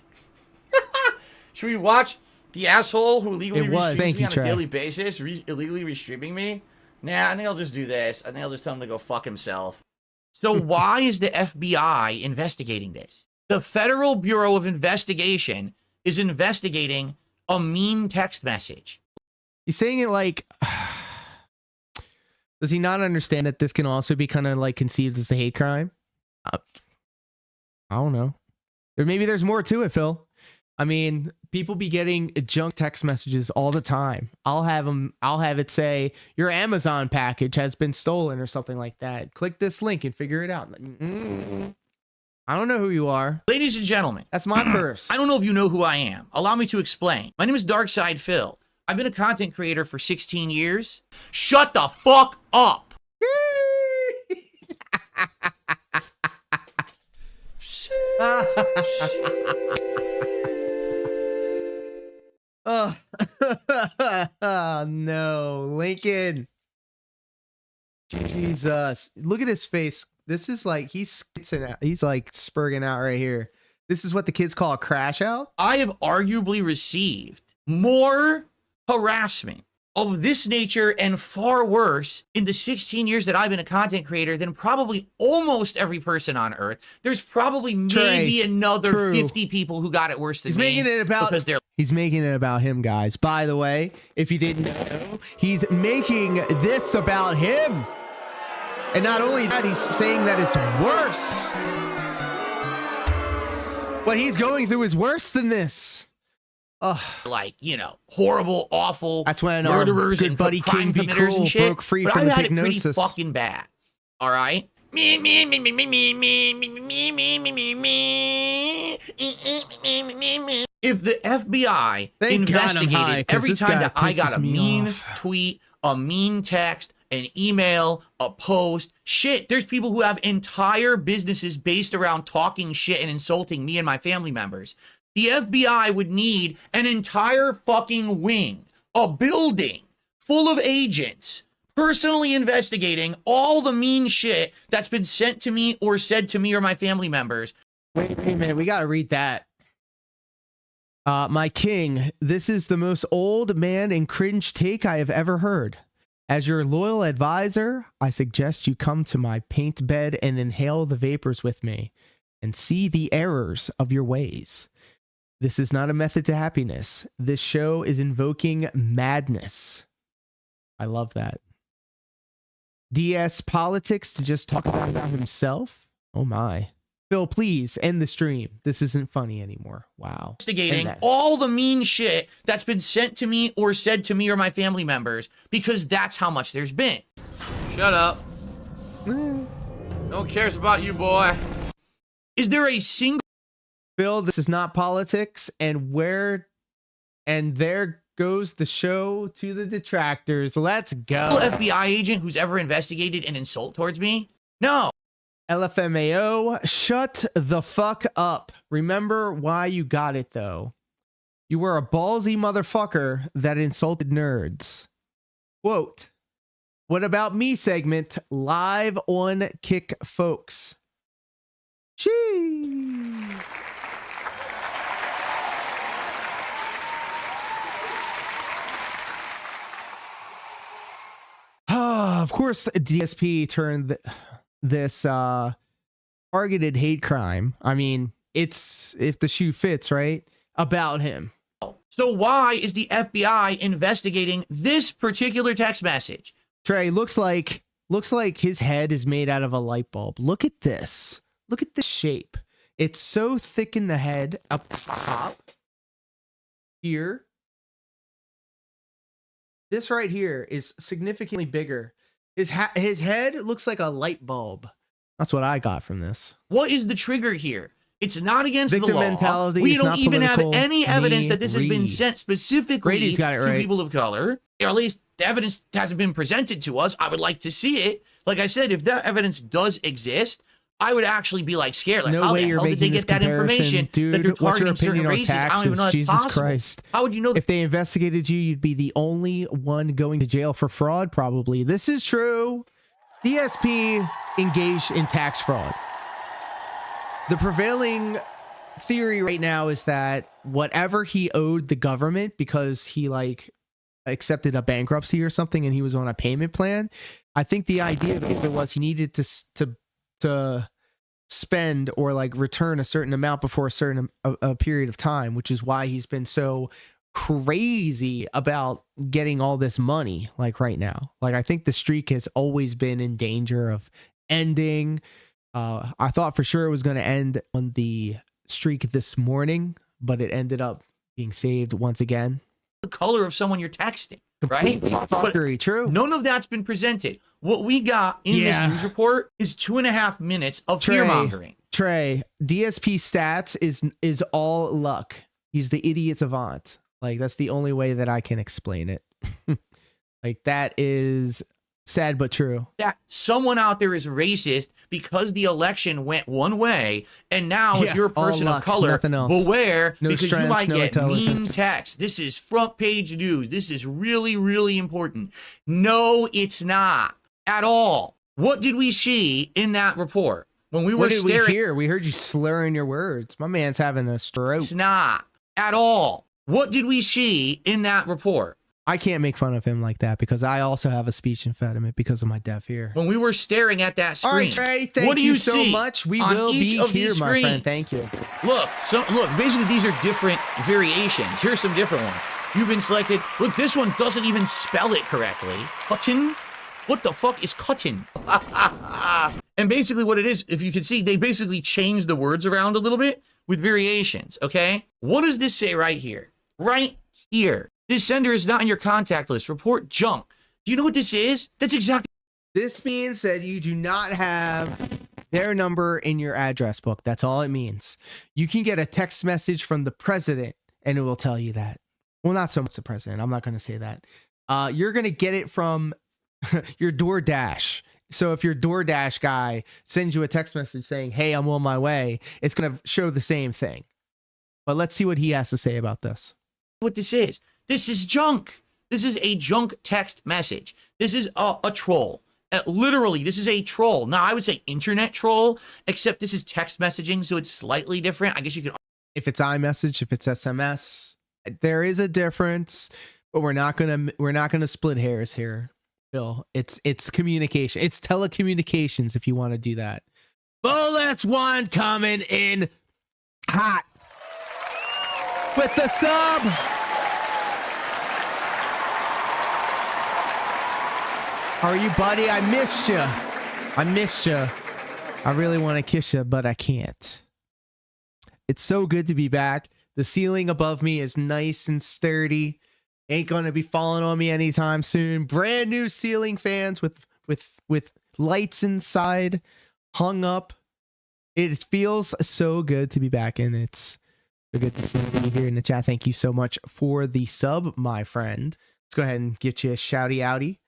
Should we watch the asshole who illegally restreams me on a daily basis, illegally restreaming me? Nah, I think I'll just do this. I think I'll just tell him to go fuck himself. So why is the FBI investigating this? The Federal Bureau of Investigation is investigating a mean text message. He's saying it like... Does he not understand that this can also be kind of like conceived as a hate crime? I don't know. Or maybe there's more to it, Phil. I mean, people be getting junk text messages all the time. I'll have it say your Amazon package has been stolen or something like that. Click this link and figure it out. I don't know who you are. Ladies and gentlemen, that's my purse. I don't know if you know who I am. Allow me to explain. My name is Darkside Phil. I've been a content creator for 16 years. Shut the fuck up. Oh, no, Lincoln. Jesus, look at his face. This is like he's skitzing out. He's like spurging out right here. This is what the kids call a crash out. I have arguably received more harassment of this nature and far worse in the 16 years that I've been a content creator than probably almost every person on earth. There's probably maybe another 50 people who got it worse than me. He's making it about him, guys. By the way, if you didn't know, he's making this about him. And not only that, he's saying that it's worse. What he's going through is worse than this. Like, you know, horrible, awful. That's when murderers our good and buddy crime King Be committers Cruel and shit. broke free But from I've the had it pretty hypnosis. fucking bad. All right. If the FBI investigated every time that I got a mean tweet, a mean text, an email, a post, shit, there's people who have entire businesses based around talking shit and insulting me and my family members. The FBI would need an entire fucking wing, a building full of agents personally investigating all the mean shit that's been sent to me or said to me or my family members. Wait a minute, we gotta read that. My king, this is the most old man and cringe take I have ever heard. As your loyal advisor, I suggest you come to my paint bed and inhale the vapors with me and see the errors of your ways. This is not a method to happiness. This show is invoking madness. I love that. DS politics to just talk about himself? Oh my. Phil, please end the stream. This isn't funny anymore. Wow. Investigating all the mean shit that's been sent to me or said to me or my family members, because that's how much there's been. Shut up. No one cares about you, boy. Is there a single... Phil, this is not politics, and there goes the show to the detractors. Let's go. FBI agent who's ever investigated an insult towards me? No. LFMAO, shut the fuck up. Remember why you got it, though. You were a ballsy motherfucker that insulted nerds. Quote, what about me segment live on Kick Folks. Gee. Of course, DSP turned this targeted hate crime. I mean, it's if the shoe fits, right? About him. So why is the FBI investigating this particular text message? Trey, looks like his head is made out of a light bulb. Look at this. Look at the shape. It's so thick in the head up top here. This right here is significantly bigger. His head looks like a light bulb. That's what I got from this. What is the trigger here? It's not against Victim the law. mentality We is don't not even have political. any evidence that this has been Read. sent specifically Brady's got it to right. people of color. Or at least the evidence hasn't been presented to us. I would like to see it. Like I said, if that evidence does exist, I would actually be like scared. Like, No how way the you're hell did they making get that this comparison. information Dude, that they're what's your targeting certain opinion on races? I don't even taxes? know that's Jesus possible. Christ. How would you know that? If they investigated you, you'd be the only one going to jail for fraud, probably. This is true. DSP engaged in tax fraud. The prevailing theory right now is that whatever he owed the government because he like accepted a bankruptcy or something and he was on a payment plan, I think the idea of it was he needed to spend or like return a certain amount before a certain a period of time, which is why he's been so crazy about getting all this money like right now. Like I think the streak has always been in danger of ending. I thought for sure it was going to end on the streak this morning, but it ended up being saved once again. The color of someone you're texting, right? Fuckery, true. None of that's been presented. What we got in this news report is 2.5 minutes of fear mongering. Trey, DSP stats is all luck. He's the idiot savant. Like that's the only way that I can explain it. Like that is sad but true. That someone out there is racist because the election went one way, and now if you're a person of color, beware because you might get mean text. This is front page news. This is really, really important. No, it's not at all. What did we see in that report when we were staring? What did we hear? We heard you slurring your words. My man's having a stroke. It's not at all. What did we see in that report? I can't make fun of him like that because I also have a speech impediment because of my deaf ear. When we were staring at that screen, all right, Trey, thank you so much. We will be here, my friend. Thank you. Look, basically these are different variations. Here's some different ones. You've been selected. Look, this one doesn't even spell it correctly. Cotton? What the fuck is cotton? And basically what it is, if you can see, they basically changed the words around a little bit with variations, okay? What does this say right here? Right here. This sender is not in your contact list. Report junk. Do you know what this is? That's exactly. This means that you do not have their number in your address book. That's all it means. You can get a text message from the president and it will tell you that. Well, not so much the president. I'm not going to say that. You're going to get it from your DoorDash. So if your DoorDash guy sends you a text message saying, hey, I'm on my way, it's going to show the same thing. But let's see what he has to say about this. What this is. This is junk. This is a junk text message. This is a troll. Literally, this is a troll. Now, I would say internet troll, except this is text messaging, so it's slightly different. I guess you could. If it's iMessage, if it's SMS, there is a difference, but we're not gonna split hairs here, Bill. It's communication. It's telecommunications. If you want to do that. Bullets one coming in hot with the sub. How are you, buddy? I missed you. I really want to kiss you, but I can't. It's so good to be back. The ceiling above me is nice and sturdy. Ain't gonna be falling on me anytime soon. Brand new ceiling fans with lights inside, hung up. It feels so good to be back, and it's so good to see you here in the chat. Thank you so much for the sub, my friend. Let's go ahead and get you a shouty outy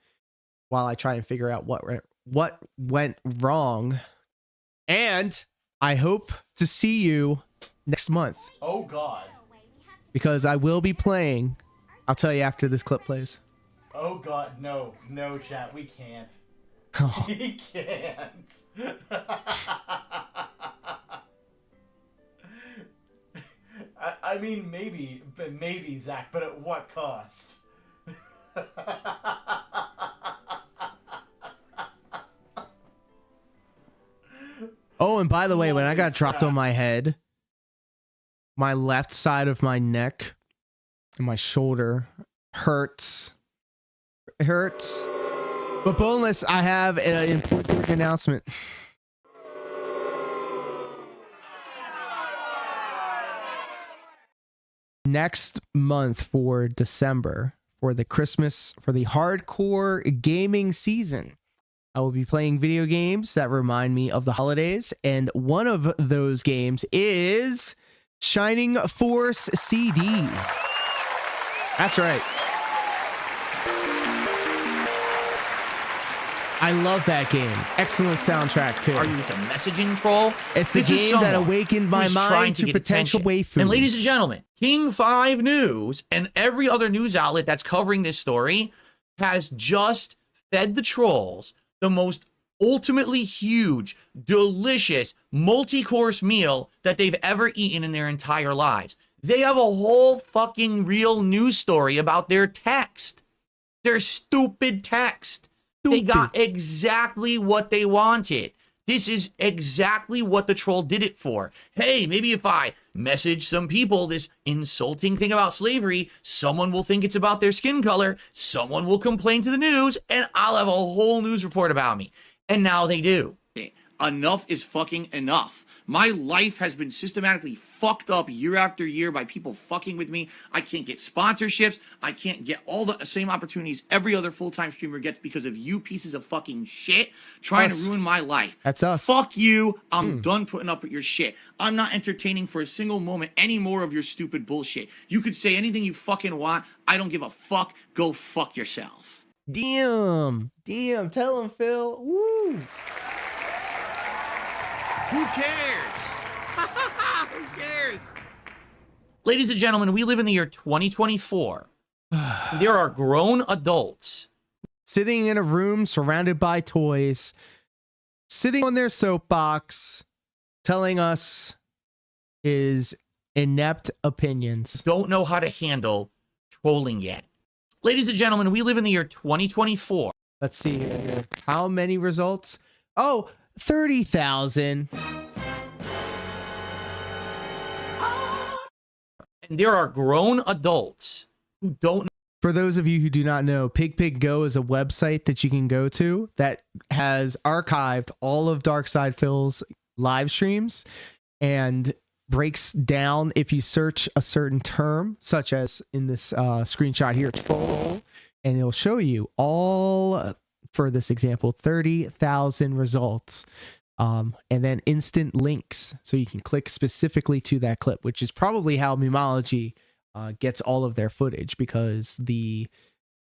while I try and figure out what went wrong. And I hope to see you next month. Oh, God. Because I will be playing. I'll tell you after this clip plays. Oh, God. No, chat. We can't. Oh. We can't. I mean, maybe, Zach, but at what cost? Oh, and by the way, when I got dropped on my head, my left side of my neck and my shoulder hurts. It hurts. But boneless, I have an important announcement. Next month for December, for the hardcore gaming season. I will be playing video games that remind me of the holidays, and one of those games is Shining Force CD. That's right. I love that game. Excellent soundtrack too. Are you just a messaging troll? It's the game that awakened my mind to potential waifus. And ladies and gentlemen, King 5 News and every other news outlet that's covering this story has just fed the trolls the most ultimately huge, delicious, multi-course meal that they've ever eaten in their entire lives. They have a whole fucking real news story about their text. Their stupid text. They got exactly what they wanted. This is exactly what the troll did it for. Hey, maybe if I message some people this insulting thing about slavery, someone will think it's about their skin color, someone will complain to the news, and I'll have a whole news report about me. And now they do. Enough is fucking enough. My life has been systematically fucked up year after year by people fucking with me. I can't get sponsorships. I can't get all the same opportunities every other full-time streamer gets because of you pieces of fucking shit trying to ruin my life. That's us. Fuck you. I'm done putting up with your shit. I'm not entertaining for a single moment any more of your stupid bullshit. You could say anything you fucking want. I don't give a fuck. Go fuck yourself. Damn. Tell him, Phil. Woo. Who cares? Who cares? Ladies and gentlemen, we live in the year 2024. There are grown adults sitting in a room surrounded by toys, sitting on their soapbox, telling us his inept opinions. Don't know how to handle trolling yet. Ladies and gentlemen, we live in the year 2024. Let's see here. How many results? Oh, 30,000. And there are grown adults who don't. For those of you who do not know, Pig Go is a website that you can go to that has archived all of Darkside Phil's live streams and breaks down if you search a certain term, such as in this screenshot here, troll, and it'll show you all, for this example, 30,000 results. And then instant links, so you can click specifically to that clip, which is probably how Mimology gets all of their footage, because the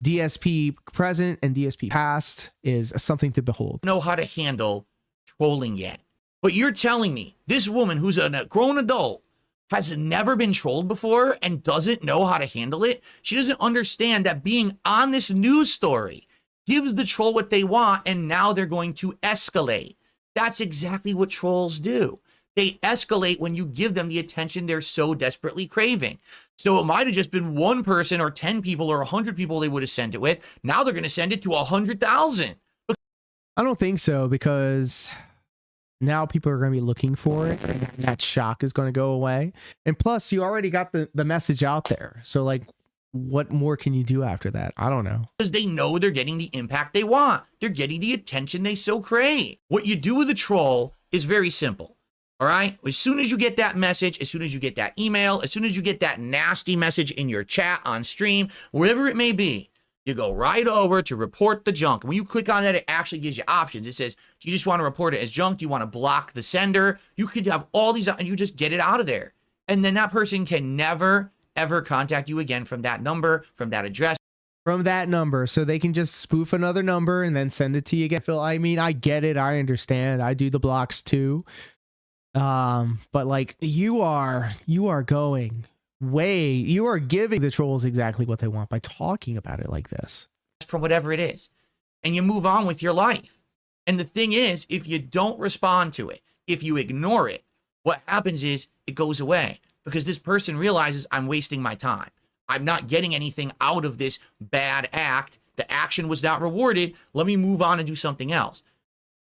DSP present and DSP past is something to behold. Know how to handle trolling yet. But you're telling me this woman who's a grown adult has never been trolled before and doesn't know how to handle it? She doesn't understand that being on this news story gives the troll what they want, and now they're going to escalate. That's exactly what trolls do. They escalate when you give them the attention they're so desperately craving. So it might have just been one person or 10 people or 100 people they would have sent it with. Now they're going to send it to 100,000. I don't think so, because now people are going to be looking for it. And that shock is going to go away. And plus, you already got the message out there. So, like, what more can you do after that? I don't know. Because they know they're getting the impact they want. They're getting the attention they so crave. What you do with a troll is very simple. All right? As soon as you get that message, as soon as you get that email, as soon as you get that nasty message in your chat, on stream, wherever it may be, you go right over to report the junk. When you click on that, it actually gives you options. It says, do you just want to report it as junk? Do you want to block the sender? You could have all these, and you just get it out of there. And then that person can never, ever contact you again from that number, from that address. From that number, so they can just spoof another number and then send it to you again. Phil, I mean, I get it. I understand. I do the blocks too. But like, you are going way, you are giving the trolls exactly what they want by talking about it like this. From whatever it is. And you move on with your life. And the thing is, if you don't respond to it, if you ignore it, what happens is it goes away, because this person realizes I'm wasting my time. I'm not getting anything out of this bad act. The action was not rewarded. Let me move on and do something else.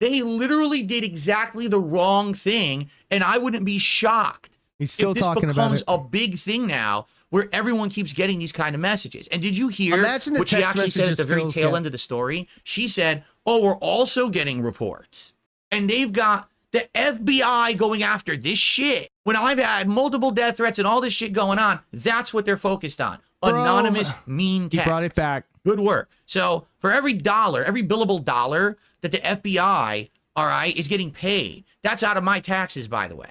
They literally did exactly the wrong thing, and I wouldn't be shocked He's still if this talking about becomes it. a big thing now, where everyone keeps getting these kind of messages. And did you hear what she actually said at the very tail end of the story? She said, oh, we're also getting reports. And they've got The FBI going after this shit when I've had multiple death threats and all this shit going on, that's what they're focused on. Bro, Anonymous mean text. You brought it back. Good work. So for every dollar, every billable dollar that the FBI, all right, is getting paid, that's out of my taxes, by the way.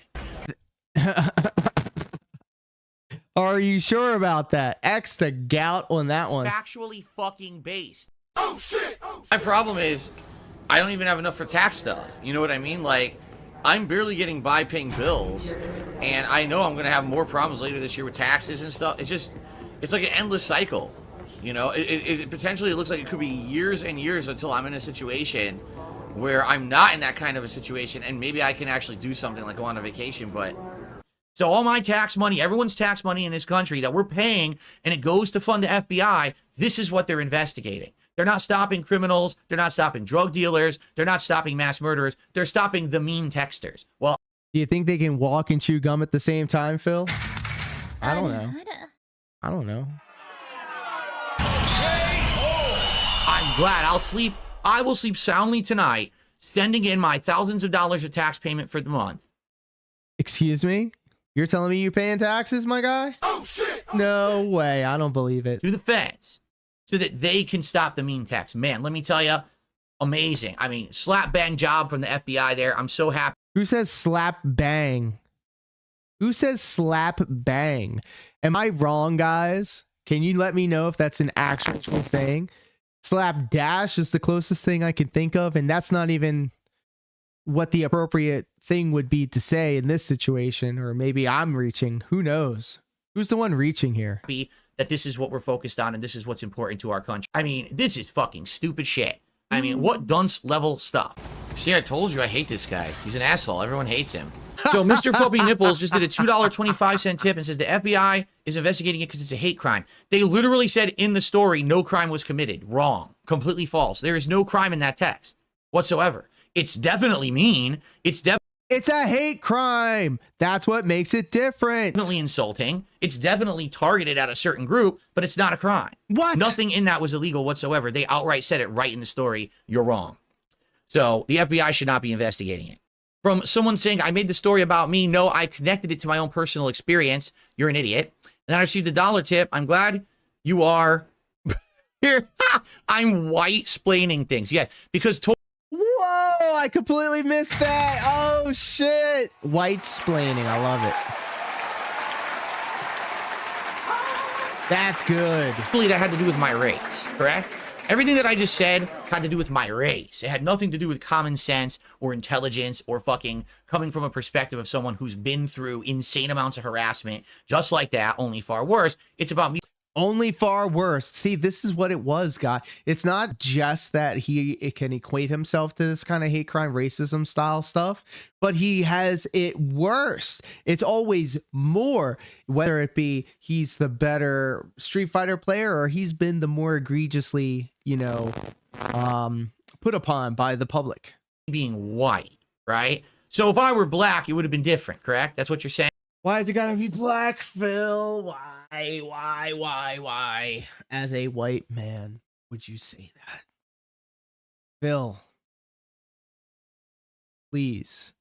Are you sure about that? X the gout on that one. Factually fucking based. Oh shit! My problem is I don't even have enough for tax stuff. You know what I mean? Like, I'm barely getting by paying bills, and I know I'm gonna have more problems later this year with taxes and stuff. It's like an endless cycle. You know, it potentially looks like it could be years and years until I'm in a situation where I'm not in that kind of a situation, and maybe I can actually do something like go on a vacation. But so all my tax money, everyone's tax money in this country that we're paying, and it goes to fund the FBI, this is what they're investigating. They're not stopping criminals. They're not stopping drug dealers. They're not stopping mass murderers. They're stopping the mean texters. Well, do you think they can walk and chew gum at the same time, Phil? I don't know. I don't know. I'm glad I will sleep soundly tonight, sending in my thousands of dollars of tax payment for the month. Excuse me? You're telling me you're paying taxes, my guy? Oh, shit! No way. I don't believe it. To the feds, so that they can stop the mean text. Man, let me tell you, amazing. I mean, slap bang job from the FBI there. I'm so happy. Who says slap bang? Who says slap bang? Am I wrong, guys? Can you let me know if that's an actual thing? Slap dash is the closest thing I can think of, and that's not even what the appropriate thing would be to say in this situation. Or maybe I'm reaching. Who knows? Who's the one reaching here? That this is what we're focused on and this is what's important to our country. I mean, this is fucking stupid shit. I mean, what dunce level stuff? See, I told you I hate this guy. He's an asshole. Everyone hates him. So Mr. Fluffy Nipples just did a $2.25 tip and says the FBI is investigating it because it's a hate crime. They literally said in the story, no crime was committed. Wrong. Completely false. There is no crime in that text whatsoever. It's definitely mean. It's a hate crime. That's what makes it different. Definitely insulting. It's definitely targeted at a certain group, but it's not a crime. What? Nothing in that was illegal whatsoever. They outright said it right in the story. You're wrong. So the FBI should not be investigating it. From someone saying, I made the story about me. No, I connected it to my own personal experience. You're an idiot. And then I received a $1 tip. I'm glad you are here. I'm white-splaining things. Yeah, because whoa, I completely missed that. Oh, shit. White-splaining. I love it. That's good. Really, that had to do with my race, correct? Everything that I just said had to do with my race. It had nothing to do with common sense or intelligence or fucking coming from a perspective of someone who's been through insane amounts of harassment, just like that, only far worse. It's about me. Only far worse. See, this is what it was, guy. It's not just that it can equate himself to this kind of hate crime, racism style stuff, but he has it worse. It's always more, whether it be he's the better Street Fighter player or he's been the more egregiously, put upon by the public. Being white, right? So if I were black, it would have been different, correct? That's what you're saying? Why is it gotta be black, Phil? Why? As a white man, would you say that? Phil, please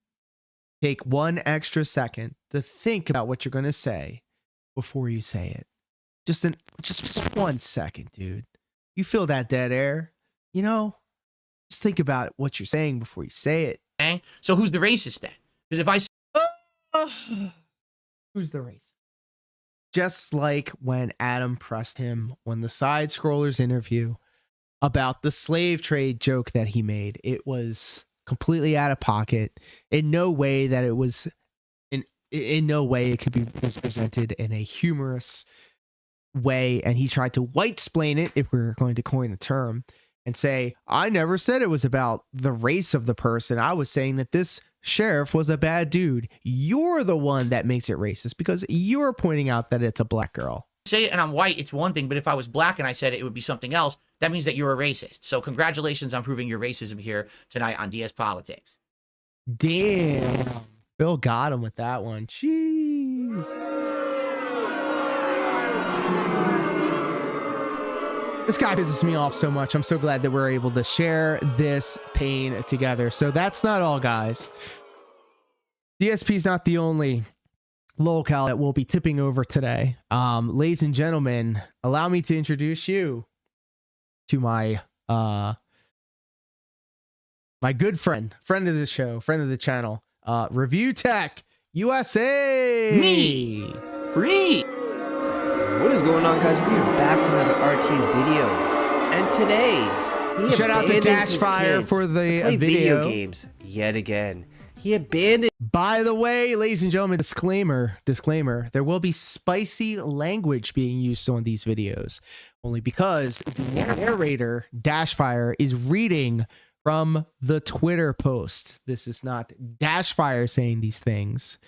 take one extra second to think about what you're gonna say before you say it. Just 1 second, dude. You feel that dead air? Just think about what you're saying before you say it. Okay? So who's the racist then? Because if I who's the race? Just like when Adam pressed him on the side scrollers interview about the slave trade joke that he made, it was completely out of pocket. In no way that it was in no way it could be presented in a humorous way. And he tried to white-splain it, if we're going to coin a term, and say, I never said it was about the race of the person. I was saying that this sheriff was a bad dude. You're the one that makes it racist because you're pointing out that it's a black girl. Say it and I'm white, it's one thing, but if I was black and I said it, it would be something else. That means that you're a racist. So congratulations on proving your racism here tonight on DS Politics. Damn. Bill got him with that one. Jeez. This guy pisses me off so much. I'm so glad that we're able to share this pain together. So that's not all, guys. DSP is not the only locale that will be tipping over today. Ladies and gentlemen, allow me to introduce you to my my good friend of the show, friend of the channel, Review Tech USA. Me. Reed. What is going on, guys? We are back for another RT video. And today, he Shout out to abandons his Dashfire kids for the to play video. video games yet again. He abandoned. By the way, ladies and gentlemen, disclaimer, there will be spicy language being used on these videos, only because the narrator, Dashfire, is reading from the Twitter post. This is not Dashfire saying these things.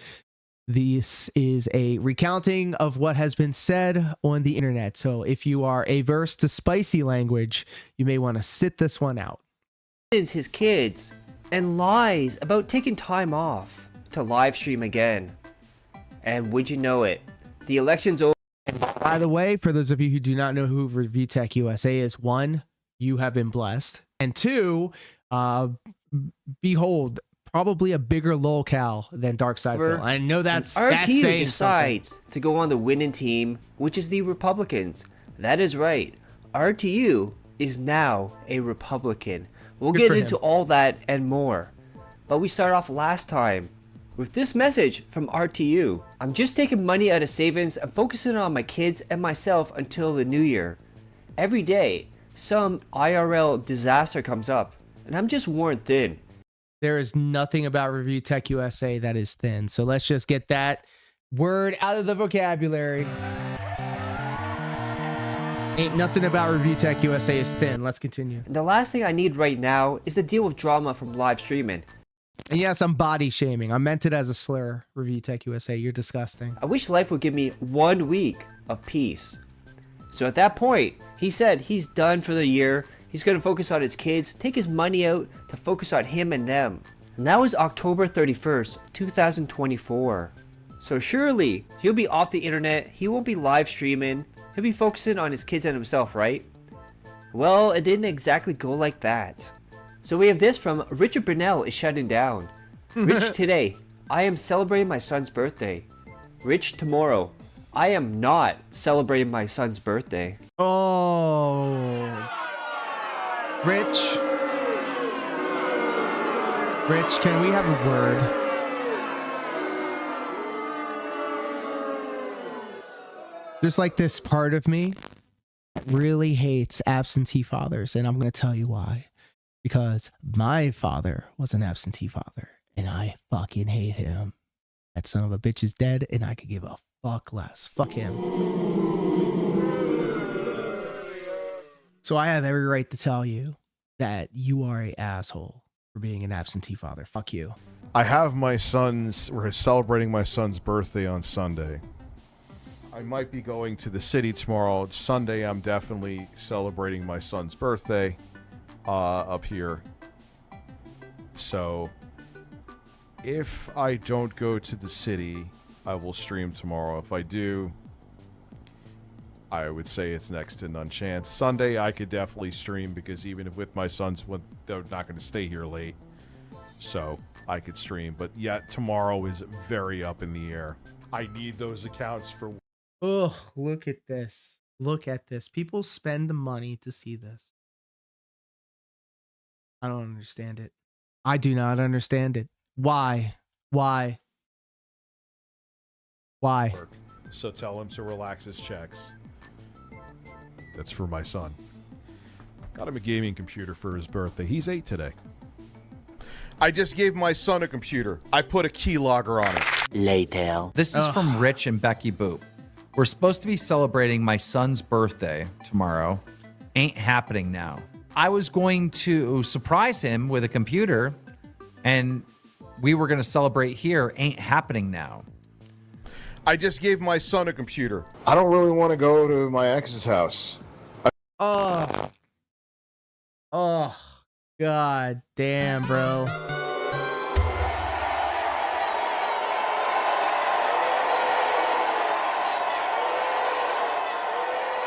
This is a recounting of what has been said on the internet. So if you are averse to spicy language, you may want to sit this one out. His kids and lies about taking time off to live stream again. And would you know it, the election's over. By the way, for those of you who do not know who Review Tech USA is, one, you have been blessed, and two, behold, probably a bigger locale than Darksideville. I know that's RTU saying decides something. to go on the winning team, which is the Republicans. That is right. RTU is now a Republican. We'll Good get for into him. all that and more. But we start off last time with this message from RTU. I'm just taking money out of savings and focusing on my kids and myself until the new year. Every day, some IRL disaster comes up, and I'm just worn thin. There is nothing about Review Tech USA that is thin. So let's just get that word out of the vocabulary. Ain't nothing about Review Tech USA is thin. Let's continue. The last thing I need right now is to deal with drama from live streaming. And yes, I'm body shaming. I meant it as a slur, Review Tech USA. You're disgusting. I wish life would give me 1 week of peace. So at that point, he said he's done for the year. He's going to focus on his kids, take his money out to focus on him and them. And that was October 31st, 2024. So surely he'll be off the internet. He won't be live streaming. He'll be focusing on his kids and himself, right? Well, it didn't exactly go like that. So we have this from Richard Brunel is shutting down. Rich today, I am celebrating my son's birthday. Rich tomorrow, I am not celebrating my son's birthday. Oh. Rich, can we have a word? There's like this part of me that really hates absentee fathers, and I'm going to tell you why. Because my father was an absentee father, and I fucking hate him. That son of a bitch is dead, and I could give a fuck less. Fuck him. So I have every right to tell you that you are an asshole for being an absentee father. Fuck you. I have we're celebrating my son's birthday on Sunday. I might be going to the city tomorrow. Sunday, I'm definitely celebrating my son's birthday up here. So if I don't go to the city, I will stream tomorrow. If I do, I would say it's next to none chance. Sunday, I could definitely stream because even if with my sons, they're not going to stay here late. So I could stream. But yeah, tomorrow is very up in the air. I need those accounts for... Ugh, look at this. Look at this. People spend the money to see this. I don't understand it. I do not understand it. Why? Why? Why? So tell him to relax his checks. That's for my son. Got him a gaming computer for his birthday. He's 8 today. I just gave my son a computer. I put a keylogger on it. Later. This is from Rich and Becky Boop. We're supposed to be celebrating my son's birthday tomorrow. Ain't happening now. I was going to surprise him with a computer, and we were going to celebrate here. Ain't happening now. I just gave my son a computer. I don't really want to go to my ex's house. Oh. Oh. God damn, bro.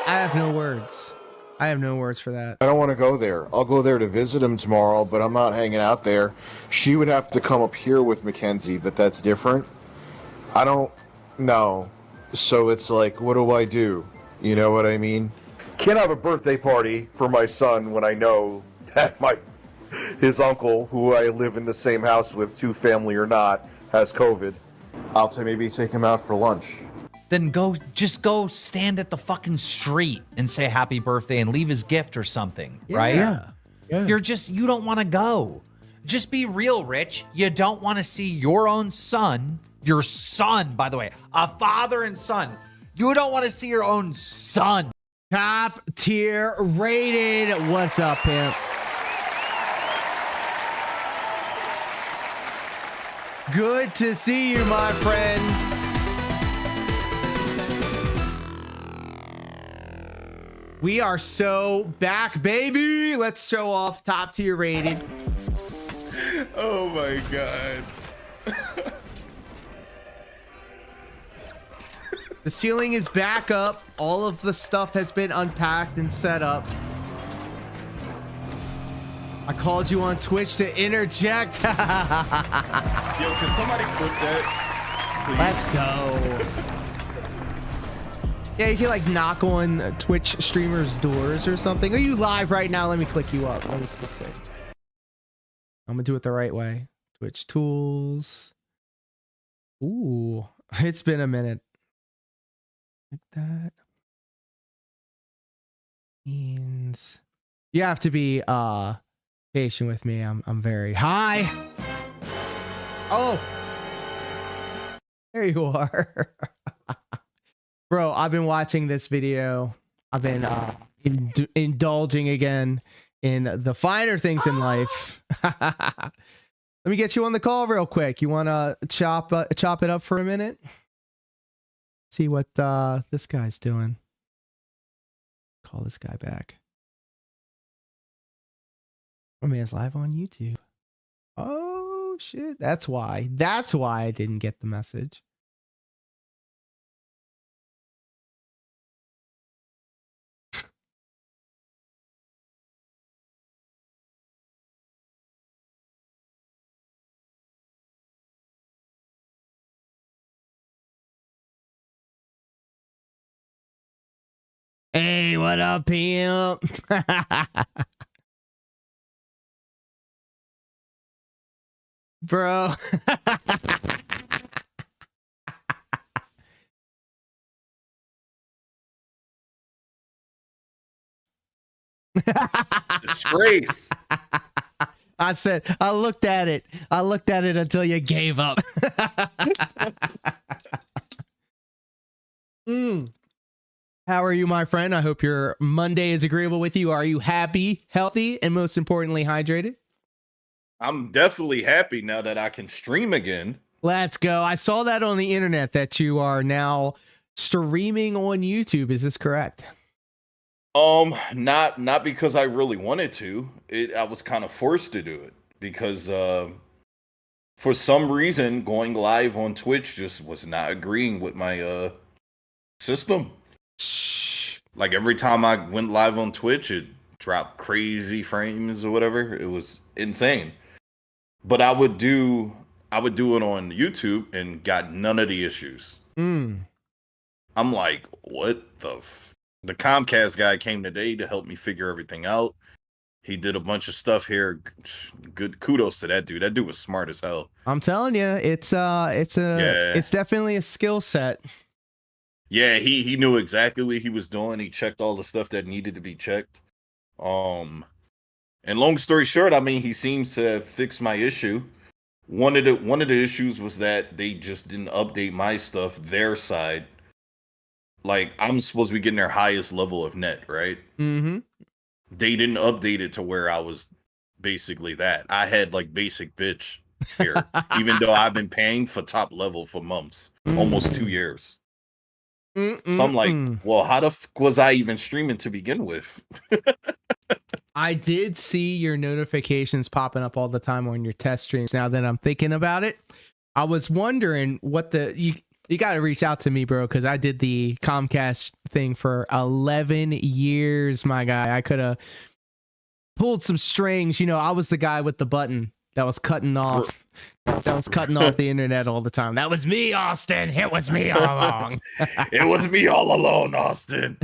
I have no words. I have no words for that. I don't want to go there. I'll go there to visit him tomorrow, but I'm not hanging out there. She would have to come up here with Mackenzie, but that's different. I don't know. So it's like, what do I do? You know what I mean? Can't have a birthday party for my son when I know that his uncle, who I live in the same house with, family or not, has COVID. I'll maybe take him out for lunch. Then just go stand at the fucking street and say happy birthday and leave his gift or something, right? Yeah. You don't want to go. Just be real, Rich. You don't want to see your own son, your son, by the way, a father and son. You don't want to see your own son. Top tier rated. What's up, pimp? Good to see you, my friend. We are so back, baby. Let's show off top tier rated. Oh my god. The ceiling is back up. All of the stuff has been unpacked and set up. I called you on Twitch to interject. Yo, can somebody clip that? Please? Let's go. Yeah, you can like knock on Twitch streamers' doors or something. Are you live right now? Let me click you up. Let me just say. I'm gonna do it the right way. Twitch tools. Ooh, it's been a minute. Like that. Means you have to be patient with me. I'm very high. Oh, there you are. Bro, I've been watching this video. I've been indulging again in the finer things in life. Let me get you on the call real quick. You want to chop it up for a minute? See what this guy's doing. Call this guy back. My man's live on YouTube. Oh shit! That's why I didn't get the message. Hey, what up, pimp? Bro. Disgrace. I looked at it until you gave up. How are you, my friend? I hope your Monday is agreeable with you. Are you happy, healthy, and most importantly, hydrated? I'm definitely happy now that I can stream again. Let's go. I saw that on the internet that you are now streaming on YouTube. Is this correct? Not because I really wanted to. I was kind of forced to do it because for some reason going live on Twitch just was not agreeing with my system. Like every time I went live on Twitch, it dropped crazy frames or whatever. It was insane. But I would do it on YouTube and got none of the issues. I'm like, what the the Comcast guy came today to help me figure everything out. He did a bunch of stuff here. Good kudos to that dude. That dude was smart as hell. I'm telling you, it's definitely a skill set. Yeah, he knew exactly what he was doing. He checked all the stuff that needed to be checked. And long story short, I mean, he seems to have fixed my issue. One of the issues was that they just didn't update my stuff, their side. Like, I'm supposed to be getting their highest level of net, right? Mm-hmm. They didn't update it to where I was basically that. I had like basic bitch here, even though I've been paying for top level for months, almost 2 years. So I'm like, well, how the fuck was I even streaming to begin with? I did see your notifications popping up all the time on your test streams. Now that I'm thinking about it, I was wondering what You got to reach out to me, bro, because I did the Comcast thing for 11 years, my guy. I could have pulled some strings. You know, I was the guy with the button that was cutting off. That was cutting off the internet all the time. That was me, Austin. It was me all along. It was me all alone, Austin.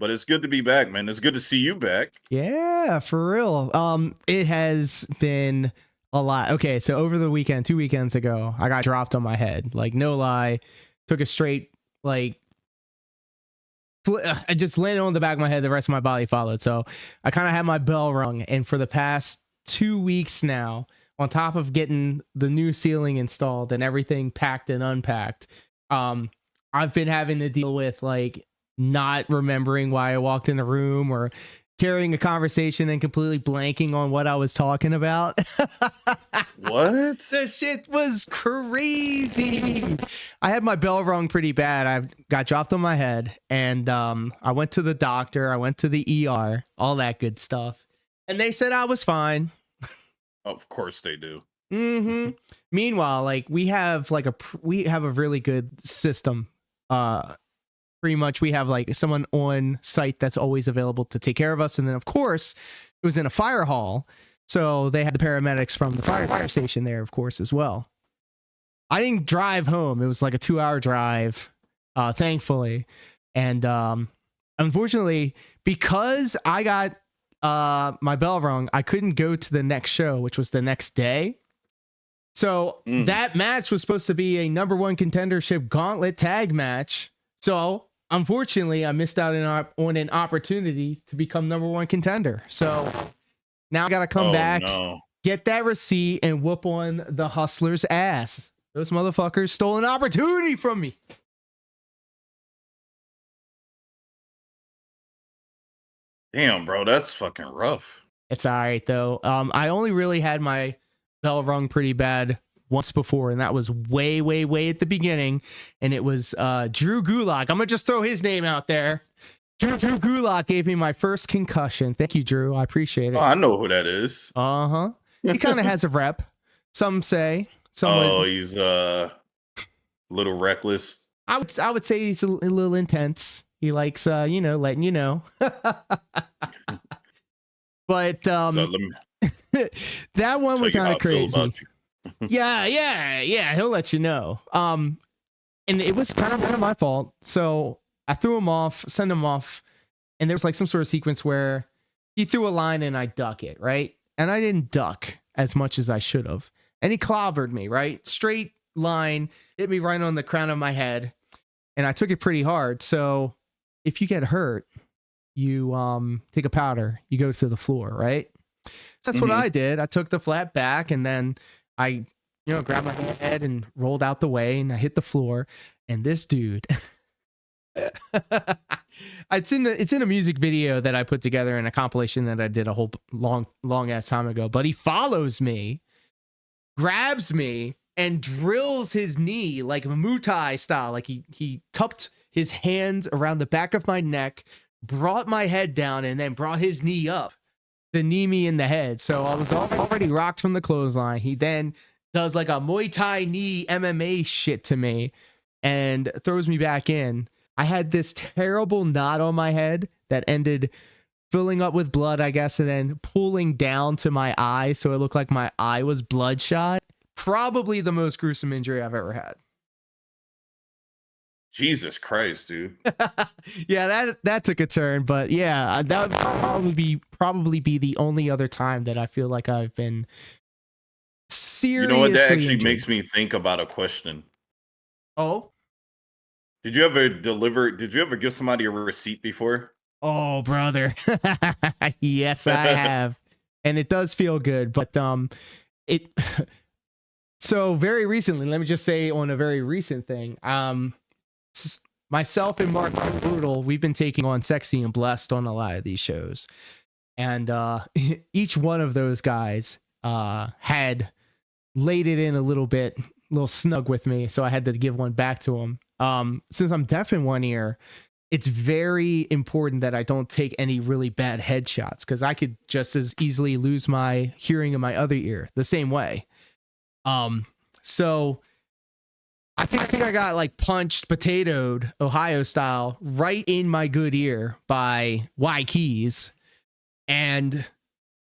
But it's good to be back, man. It's good to see you back. Yeah, for real. It has been a lot. Okay, so over the weekend, 2 weekends ago, I got dropped on my head. Like, no lie. Took a straight, like, I just landed on the back of my head. The rest of my body followed. So I kind of had my bell rung. And for the past 2 weeks now, on top of getting the new ceiling installed and everything packed and unpacked, I've been having to deal with, like, not remembering why I walked in the room or carrying a conversation and completely blanking on what I was talking about. What? The shit was crazy. I had my bell rung pretty bad. I got dropped on my head, and I went to the doctor. I went to the ER, all that good stuff. And they said I was fine. Of course they do. Mm-hmm. Meanwhile, like, we have a really good system. Pretty much we have like someone on site that's always available to take care of us. And then, of course, it was in a fire hall. So they had the paramedics from the fire station there, of course, as well. I didn't drive home. It was like a 2-hour drive, thankfully. And unfortunately, because I got my bell rung, I couldn't go to the next show, which was the next day. So that match was supposed to be a #1 contendership gauntlet tag match. So unfortunately, I missed out on an opportunity to become #1 contender. So now I got to come back, get that receipt, and whoop on the Hustler's ass. Those motherfuckers stole an opportunity from me. Damn, bro, that's fucking rough. It's all right, though. I only really had my bell rung pretty bad once before, and that was way at the beginning, and it was Drew Gulak. I'm gonna just throw his name out there. Drew Gulak gave me my first concussion. Thank you, Drew. I appreciate it. Oh, I know who that is. He kind of has a rep. Some say. He's a little reckless. I would say he's a little intense. He likes letting you know. But that one was kind of crazy. Yeah, he'll let you know. And it was kind of my fault. So I threw him off, sent him off, and there was like some sort of sequence where he threw a line and I duck it, right? And I didn't duck as much as I should have. And he clobbered me, right? Straight line, hit me right on the crown of my head. And I took it pretty hard. So if you get hurt, you take a powder, you go to the floor, right? So that's what I did. I took the flat back, and then I, grabbed my head and rolled out the way, and I hit the floor. And this dude, it's in a music video that I put together in a compilation that I did a whole long ass time ago. But he follows me, grabs me, and drills his knee like Muay Thai style. Like he cupped his hands around the back of my neck, brought my head down, and then brought his knee up to knee me in the head. So I was already rocked from the clothesline. He then does like a Muay Thai knee MMA shit to me and throws me back in. I had this terrible knot on my head that ended filling up with blood, I guess, and then pulling down to my eye. So it looked like my eye was bloodshot. Probably the most gruesome injury I've ever had. Jesus Christ, dude. Yeah, that took a turn, but yeah, that would probably be the only other time that I feel like I've been seriously. You know what? That actually injured. makes me think about a question. Oh? Did you ever give somebody a receipt before? Oh, brother. Yes, I have. And it does feel good, but so very recently, let me just say on a very recent thing, myself and Mark Brutal, we've been taking on Sexy and Blessed on a lot of these shows. And each one of those guys had laid it in a little snug with me. So I had to give one back to him. Since I'm deaf in one ear, it's very important that I don't take any really bad headshots because I could just as easily lose my hearing in my other ear the same way. So I think I got like punched, potatoed, Ohio style, right in my good ear by Y Keys. And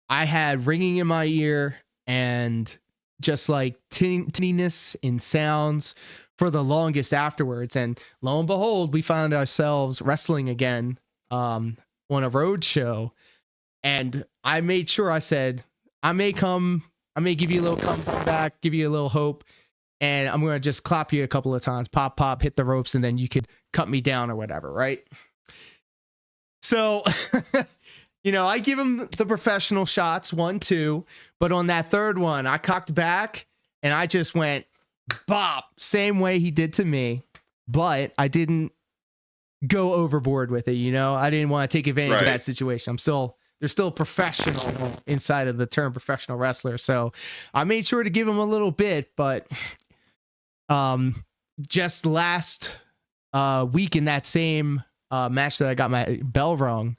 I had ringing in my ear and just like tinniness in sounds for the longest afterwards. And lo and behold, we found ourselves wrestling again on a road show. And I made sure I said, I may give you a little comeback, give you a little hope. And I'm going to just clap you a couple of times, pop, pop, hit the ropes, and then you could cut me down or whatever, right? So, I give him the professional shots, 1, 2, but on that third one, I cocked back and I just went bop, same way he did to me, but I didn't go overboard with it, I didn't want to take advantage of that situation. There's still professional inside of the term professional wrestler. So I made sure to give him a little bit, but just last week in that same match that I got my bell rung,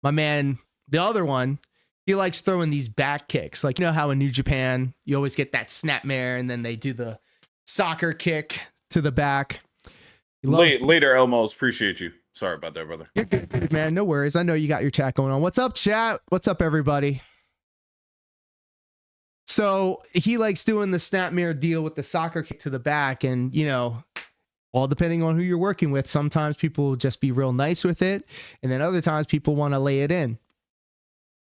my man, the other one, he likes throwing these back kicks. Like, how in New Japan, you always get that snapmare and then they do the soccer kick to the back. Later, Elmos. Appreciate you. Sorry about that, brother. You're good, man. No worries. I know you got your chat going on. What's up, chat? What's up, everybody? So he likes doing the snapmare deal with the soccer kick to the back. And, all depending on who you're working with, sometimes people will just be real nice with it. And then other times people want to lay it in.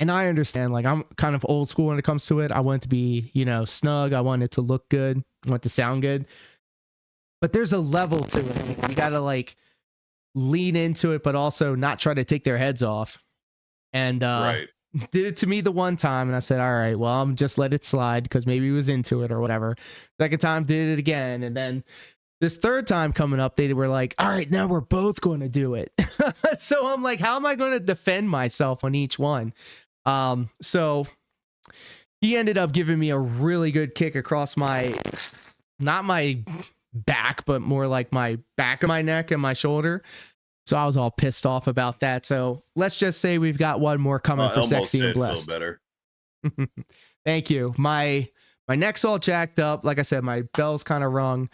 And I understand, like, I'm kind of old school when it comes to it. I want it to be, snug. I want it to look good. I want it to sound good. But there's a level to it. You got to, like, lean into it, but also not try to take their heads off. And did it to me the one time. And I said, all right, well, I'm just let it slide because maybe he was into it or whatever. Second time, did it again. And then this third time coming up, they were like, all right, now we're both going to do it. So I'm like, how am I going to defend myself on each one? So he ended up giving me a really good kick across not my back, but more like my back of my neck and my shoulder. So I was all pissed off about that. So let's just say we've got one more coming for Sexy and Blessed. Feel better. Thank you. My neck's all jacked up. Like I said, my bell's kind of rung,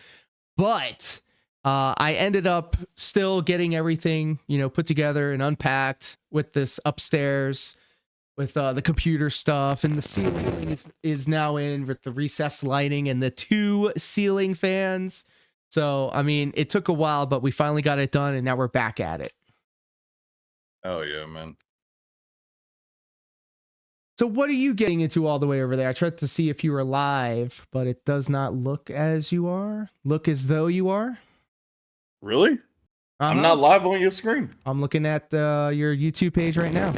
but I ended up still getting everything, put together and unpacked with this upstairs with the computer stuff, and the ceiling is now in with the recessed lighting and the 2 ceiling fans. So, I mean, it took a while, but we finally got it done, and now we're back at it. Oh, yeah, man. So what are you getting into all the way over there? I tried to see if you were live, but it does not look as you are. Look as though you are. Really? I'm not live on your screen. I'm looking at your YouTube page right now.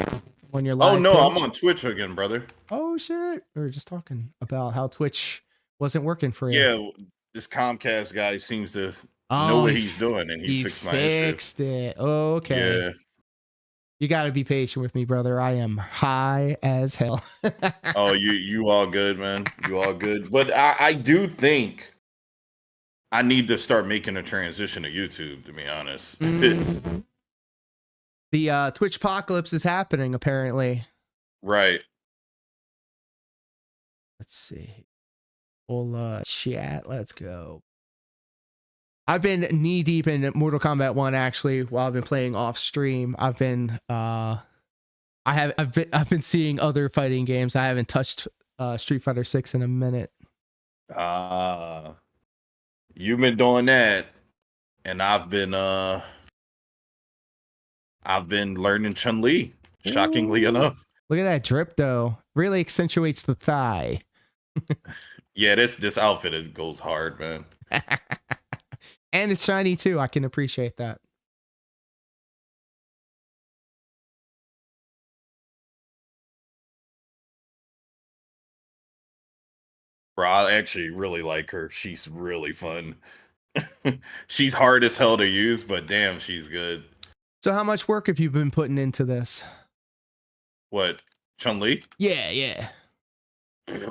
On your live no, page. I'm on Twitch again, brother. Oh, shit. We were just talking about how Twitch wasn't working for you. Yeah, this Comcast guy seems to know what he's doing, and he fixed my issue. Fixed it. Oh, okay. Yeah. You got to be patient with me, brother. I am high as hell. Oh, you all good, man. You all good. But I do think I need to start making a transition to YouTube, to be honest. It's the Twitch apocalypse is happening, apparently. Right. Let's see. We'll chat. Let's go. I've been knee deep in Mortal Kombat 1 actually while I've been playing off stream. I've been seeing other fighting games. I haven't touched Street Fighter 6 in a minute. You've been doing that, and I've been learning Chun-Li, shockingly enough. Look at that drip though. Really accentuates the thigh. Yeah, this outfit goes hard, man. And it's shiny too. I can appreciate that. Bro, I actually really like her. She's really fun. She's hard as hell to use, but damn, she's good. So how much work have you been putting into this? What, Chun-Li? Yeah.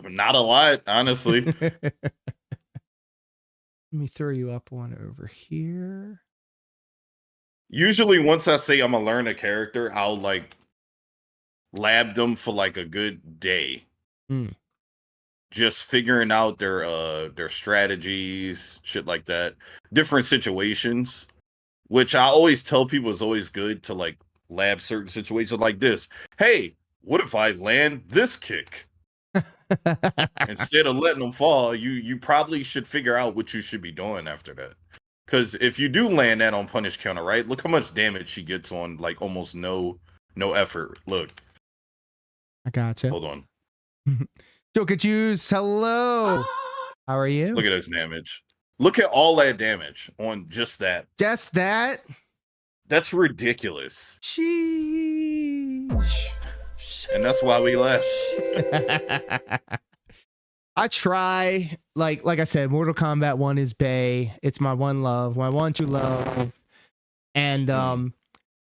Not a lot, honestly. Let me throw you up one over here. Usually, once I say I'm gonna learn a character, I'll like lab them for like a good day. Mm. Just figuring out their strategies, shit like that, different situations. Which I always tell people is always good to like lab certain situations like this. Hey, what if I land this kick? Instead of letting them fall, you probably should figure out what you should be doing after that. Because if you do land that on punish counter, right? Look how much damage she gets on like almost no effort. Look. I gotcha. Hold on. Joker Juice, hello. How are you? Look at this damage. Look at all that damage on just that. Just that? That's ridiculous. Sheesh. And that's why we laugh. I try, like I said, Mortal Kombat 1 is Bay. It's my one love, my one true love. And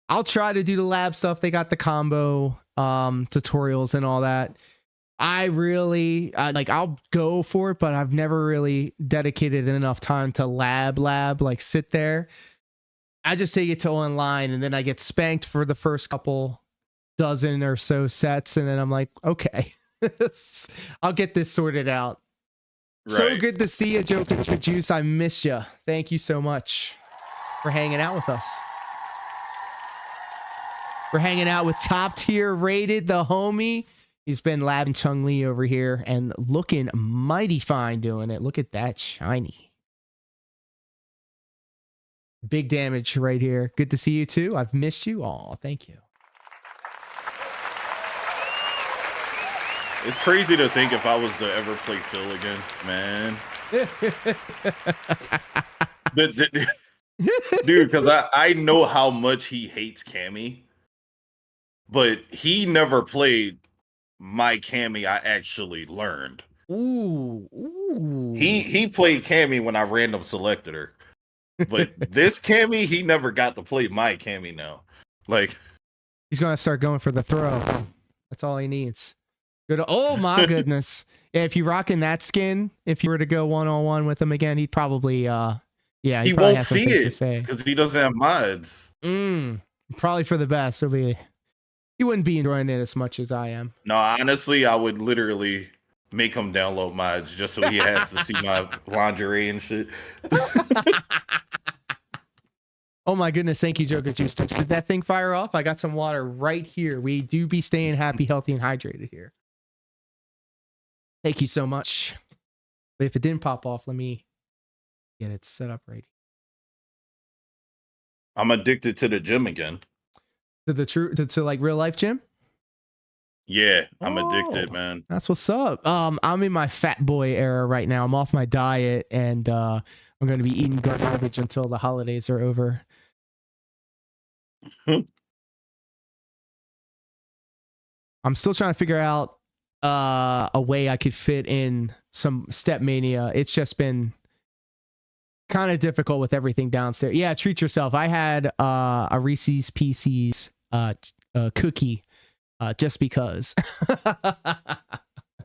I'll try to do the lab stuff. They got the combo tutorials and all that. I really I'll go for it, but I've never really dedicated enough time to lab, like sit there. I just take it to online and then I get spanked for the first couple dozen or so sets, and then I'm like, okay. I'll get this sorted out. Right. So good to see you, Joker Juice. I miss you. Thank you so much for hanging out with us. We're hanging out with top tier rated, the homie. He's been labbing Chung-Li over here and looking mighty fine doing it. Look at that shiny. Big damage right here. Good to see you too. I've missed you all. Thank you. It's crazy to think if I was to ever play Phil again, man. Dude, because I know how much he hates Cammy, but he never played my Cammy I actually learned. Ooh. He played Cammy when I random selected her. But this Cammy, he never got to play my Cammy now. Like, he's gonna start going for the throw. That's all he needs. Good. Oh my goodness. Yeah, if you rocking that skin, if you were to go one-on-one with him again, he'd probably he won't see it because he doesn't have mods. Probably for the best. He wouldn't be enjoying it as much as I am. No, honestly, I would literally make him download mods just so he has to see my lingerie and shit. Oh my goodness, thank you, Joker Juice. Did that thing fire off? I got some water right here. We do be staying happy, healthy, and hydrated here. Thank you so much. But if it didn't pop off, let me get it set up right. I'm addicted to the gym again. To like real life gym? Yeah, I'm addicted, man. That's what's up. I'm in my fat boy era right now. I'm off my diet and I'm going to be eating garbage until the holidays are over. I'm still trying to figure out a way I could fit in some Step Mania. It's just been kind of difficult with everything downstairs. Yeah, treat yourself. I had a Reese's Pieces cookie just because.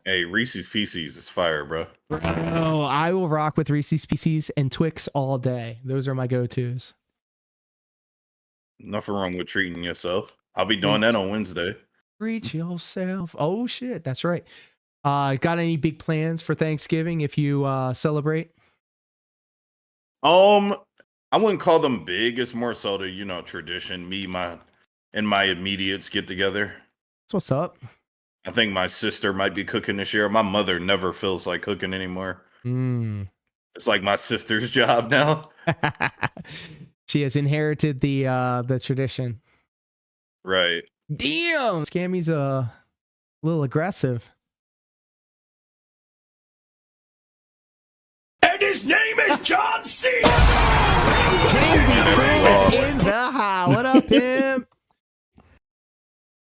Hey, Reese's Pieces is fire, bro. Oh, I will rock with Reese's Pieces and Twix all day. Those are my go-tos. Nothing wrong with treating yourself. I'll be doing that on Wednesday. Treat yourself. Oh shit, that's right. Got any big plans for Thanksgiving if you celebrate? I wouldn't call them big. It's more so the tradition. Me, my immediates get together. That's what's up. I think my sister might be cooking this year. My mother never feels like cooking anymore. It's like my sister's job now. She has inherited the tradition. Right. Damn, Scammy's a little aggressive. And his name is John C. In the house. What up, pimp?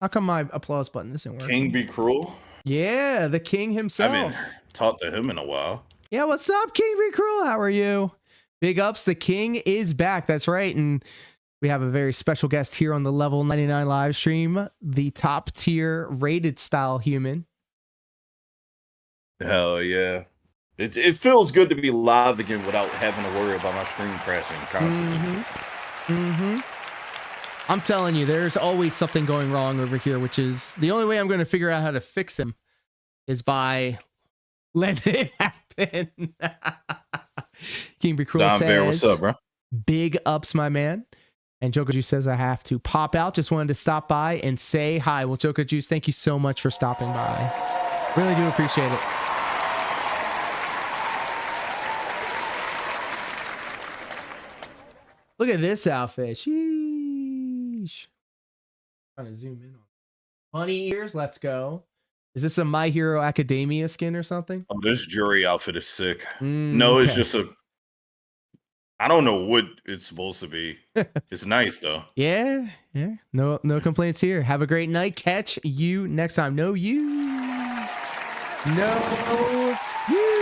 How come my applause button isn't working? King Be Cruel? Yeah, the king himself. I haven't talked to him in a while. Yeah, what's up, King Be Cruel? How are you? Big ups, the king is back. That's right. And we have a very special guest here on the Level 99 live stream, the top tier rated style human. Hell yeah. It feels good to be live again without having to worry about my stream crashing constantly. I'm telling you, there's always something going wrong over here, which is the only way I'm going to figure out how to fix him is by letting it happen. King Be Cruel Don says, Fair, what's up, bro? big ups, my man. And Joker Juice says, I have to pop out. Just wanted to stop by and say hi. Well, Joker Juice, thank you so much for stopping by. Really do appreciate it. Look at this outfit. Sheesh. Trying to zoom in on bunny ears. Let's go. Is this a My Hero Academia skin or something? Oh, this jury outfit is sick. No, it's just I don't know what it's supposed to be. It's nice though. Yeah. No complaints here. Have a great night. Catch you next time. No you. No you.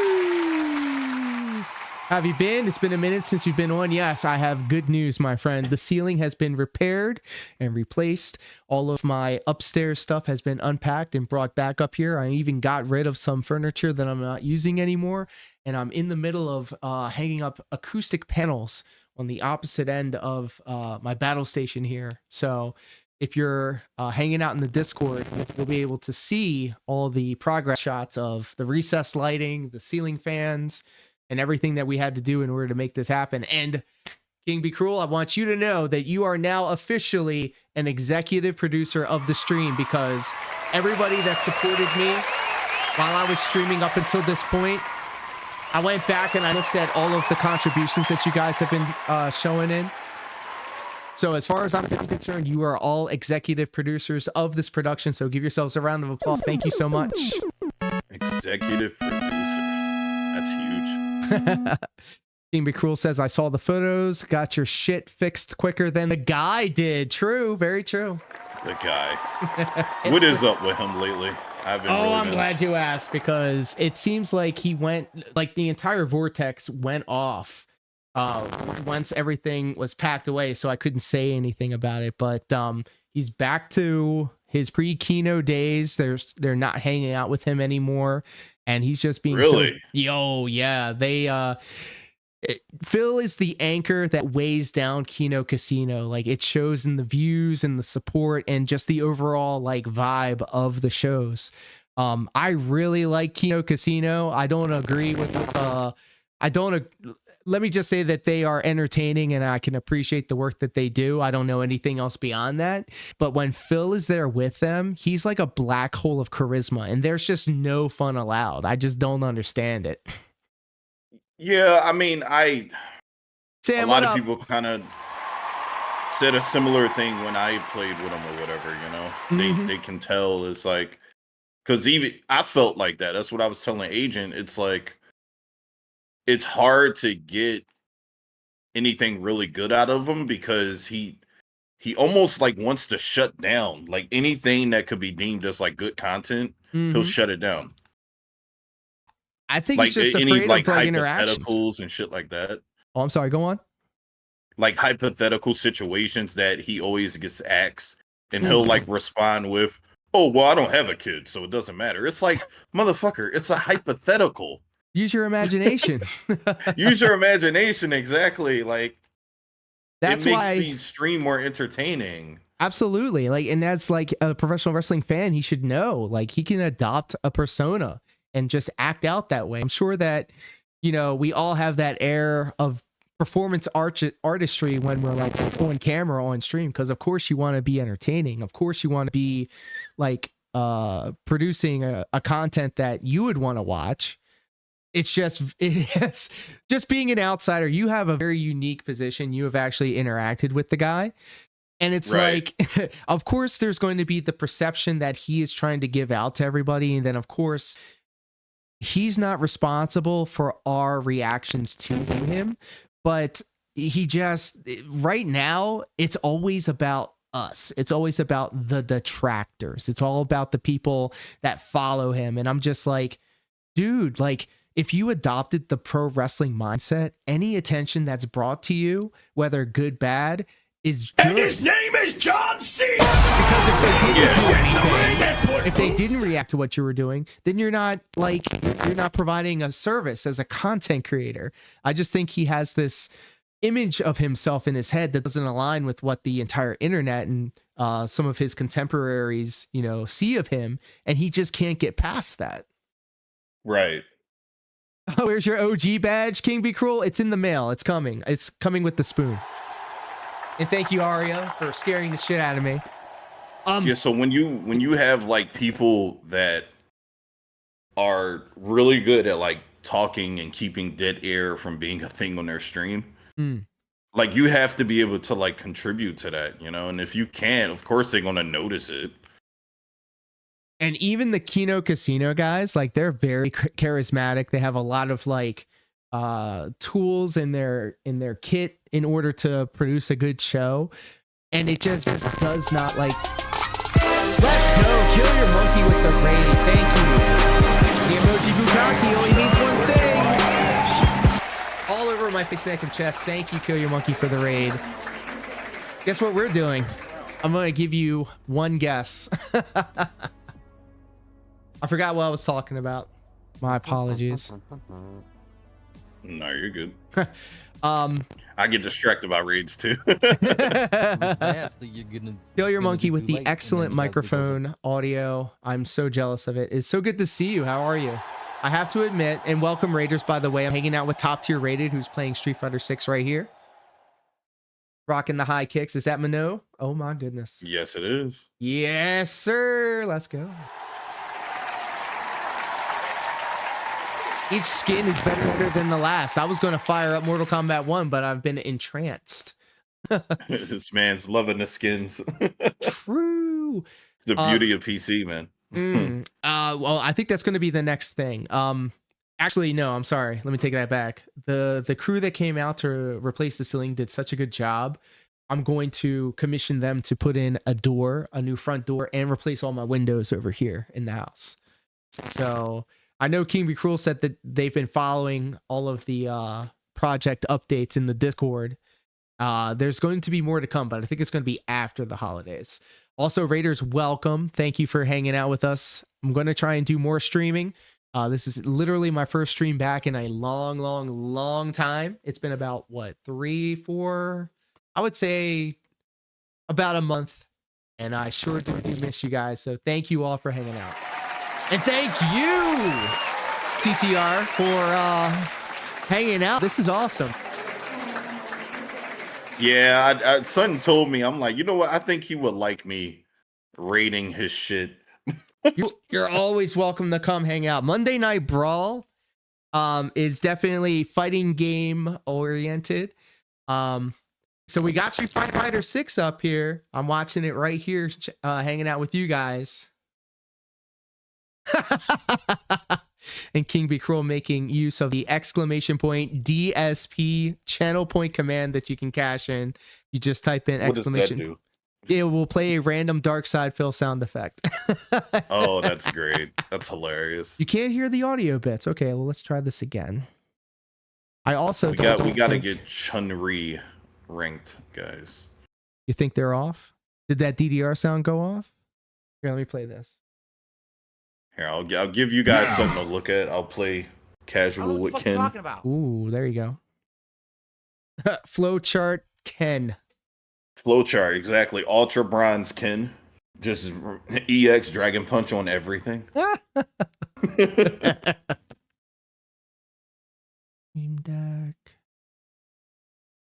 How have you been? It's been a minute since you've been on. Yes, I have good news, my friend. The ceiling has been repaired and replaced. All of my upstairs stuff has been unpacked and brought back up here. I even got rid of some furniture that I'm not using anymore. And I'm in the middle of hanging up acoustic panels on the opposite end of my battle station here. So if you're hanging out in the Discord, you'll be able to see all the progress shots of the recessed lighting, the ceiling fans, and everything that we had to do in order to make this happen. And King Be Cruel, I want you to know that you are now officially an executive producer of the stream, because everybody that supported me while I was streaming up until this point, I went back and I looked at all of the contributions that you guys have been showing in. So as far as I'm concerned, you are all executive producers of this production. So give yourselves a round of applause. Thank you so much. Executive producers. That's huge. King Be Cruel says, I saw the photos, got your shit fixed quicker than the guy did. True, very true. The guy. What is up with him lately? I'm glad you asked, because it seems like he went, like the entire vortex went off once everything was packed away, so I couldn't say anything about it. But he's back to his pre-Kino days. They're not hanging out with him anymore, and he's just being really. Phil is the anchor that weighs down Kino Casino. Like, it shows in the views and the support and just the overall like vibe of the shows. I really like Kino Casino. I don't agree with let me just say that they are entertaining and I can appreciate the work that they do. I don't know anything else beyond that. But when Phil is there with them, he's like a black hole of charisma, and there's just no fun allowed. I just don't understand it. Yeah, I mean, Sam, a lot of people kind of said a similar thing when I played with them or whatever, you know. They can tell it's like, because even I felt like that. That's what I was telling Agent. It's like, it's hard to get anything really good out of him, because he almost like wants to shut down like anything that could be deemed as like good content. He'll shut it down. I think like he's just any afraid like of hypotheticals and shit like that. Oh, I'm sorry. Go on. Like hypothetical situations that he always gets asked, and he'll like respond with, "Oh, well, I don't have a kid, so it doesn't matter." It's like, motherfucker, it's a hypothetical. Use your imagination. Use your imagination, exactly. Like, that's it makes why the stream more entertaining. Absolutely. Like, and that's like a professional wrestling fan, he should know. Like, he can adopt a persona and just act out that way. I'm sure that, you know, we all have that air of performance artistry when we're like on camera on stream, because of course you want to be entertaining. Of course you want to be like producing a content that you would want to watch. It's just being an outsider. You have a very unique position. You have actually interacted with the guy. And it's right. Like, of course, there's going to be the perception that he is trying to give out to everybody. And then, of course, he's not responsible for our reactions to him. But he just, right now, it's always about us. It's always about the detractors. It's all about the people that follow him. And I'm just like, dude, like, if you adopted the pro wrestling mindset, any attention that's brought to you, whether good, bad, is good. And his name is John Cena! Because if they didn't react to what you were doing, then you're not providing a service as a content creator. I just think he has this image of himself in his head that doesn't align with what the entire internet and some of his contemporaries, see of him, and he just can't get past that. Right. Oh, where's your OG badge, King Be Cruel? It's in the mail. It's coming. It's coming with the spoon. And thank you, Aria, for scaring the shit out of me. Yeah, so when you have like people that are really good at like talking and keeping dead air from being a thing on their stream, like you have to be able to like contribute to that, and if you can't, of course they're gonna notice it. And even the Kino Casino guys, like they're very charismatic. They have a lot of like tools in their kit in order to produce a good show, and it just does not like. Let's go, kill your monkey with the raid. Thank you. The emoji bukkake only means one thing. All over my face, neck, and chest. Thank you, kill your monkey, for the raid. Guess what we're doing? I'm gonna give you one guess. I forgot what I was talking about. My apologies. No, you're good. I get distracted by raids too. Kill your monkey with the excellent microphone audio. I'm so jealous of it. It's so good to see you. How are you? I have to admit, and welcome Raiders, by the way. I'm hanging out with Top Tier Rated, who's playing Street Fighter 6 right here. Rocking the high kicks. Is that Mano? Oh my goodness. Yes, it is. Yes, sir. Let's go. Each skin is better than the last. I was going to fire up Mortal Kombat 1, but I've been entranced. This man's loving the skins. True. It's the beauty of PC, man. Well, I think that's going to be the next thing. Actually, no, I'm sorry. Let me take that back. The crew that came out to replace the ceiling did such a good job. I'm going to commission them to put in a new front door, and replace all my windows over here in the house. So I know King Be Cruel said that they've been following all of the project updates in the Discord. There's going to be more to come, but I think it's going to be after the holidays. Also, Raiders, welcome. Thank you for hanging out with us. I'm going to try and do more streaming. This is literally my first stream back in a long time. It's been about, 3, 4? I would say about a month. And I sure do miss you guys. So thank you all for hanging out. And thank you, TTR, for hanging out. This is awesome. Yeah, son told me, I'm like, you know what? I think he would like me rating his shit. You're always welcome to come hang out. Monday Night Brawl is definitely fighting game oriented. So we got Street Fighter 6 up here. I'm watching it right here, hanging out with you guys. And King Be Cruel making use of the !DSP channel point command that you can cash in. You just type in exclamation. What does that do? It will play a random Dark Side Phil sound effect. Oh, that's great. That's hilarious. You can't hear the audio bits. Okay, well, let's try this again. I also we got to get Chun-Li ranked, guys. You think they're off? Did that DDR sound go off? Here, let me play this. Here, I'll give you guys something to look at. I'll play casual with Ken. Talking about? Ooh, there you go. Flowchart Ken. Flowchart, exactly. Ultra Bronze Ken. Just EX Dragon Punch on everything. Stream Deck.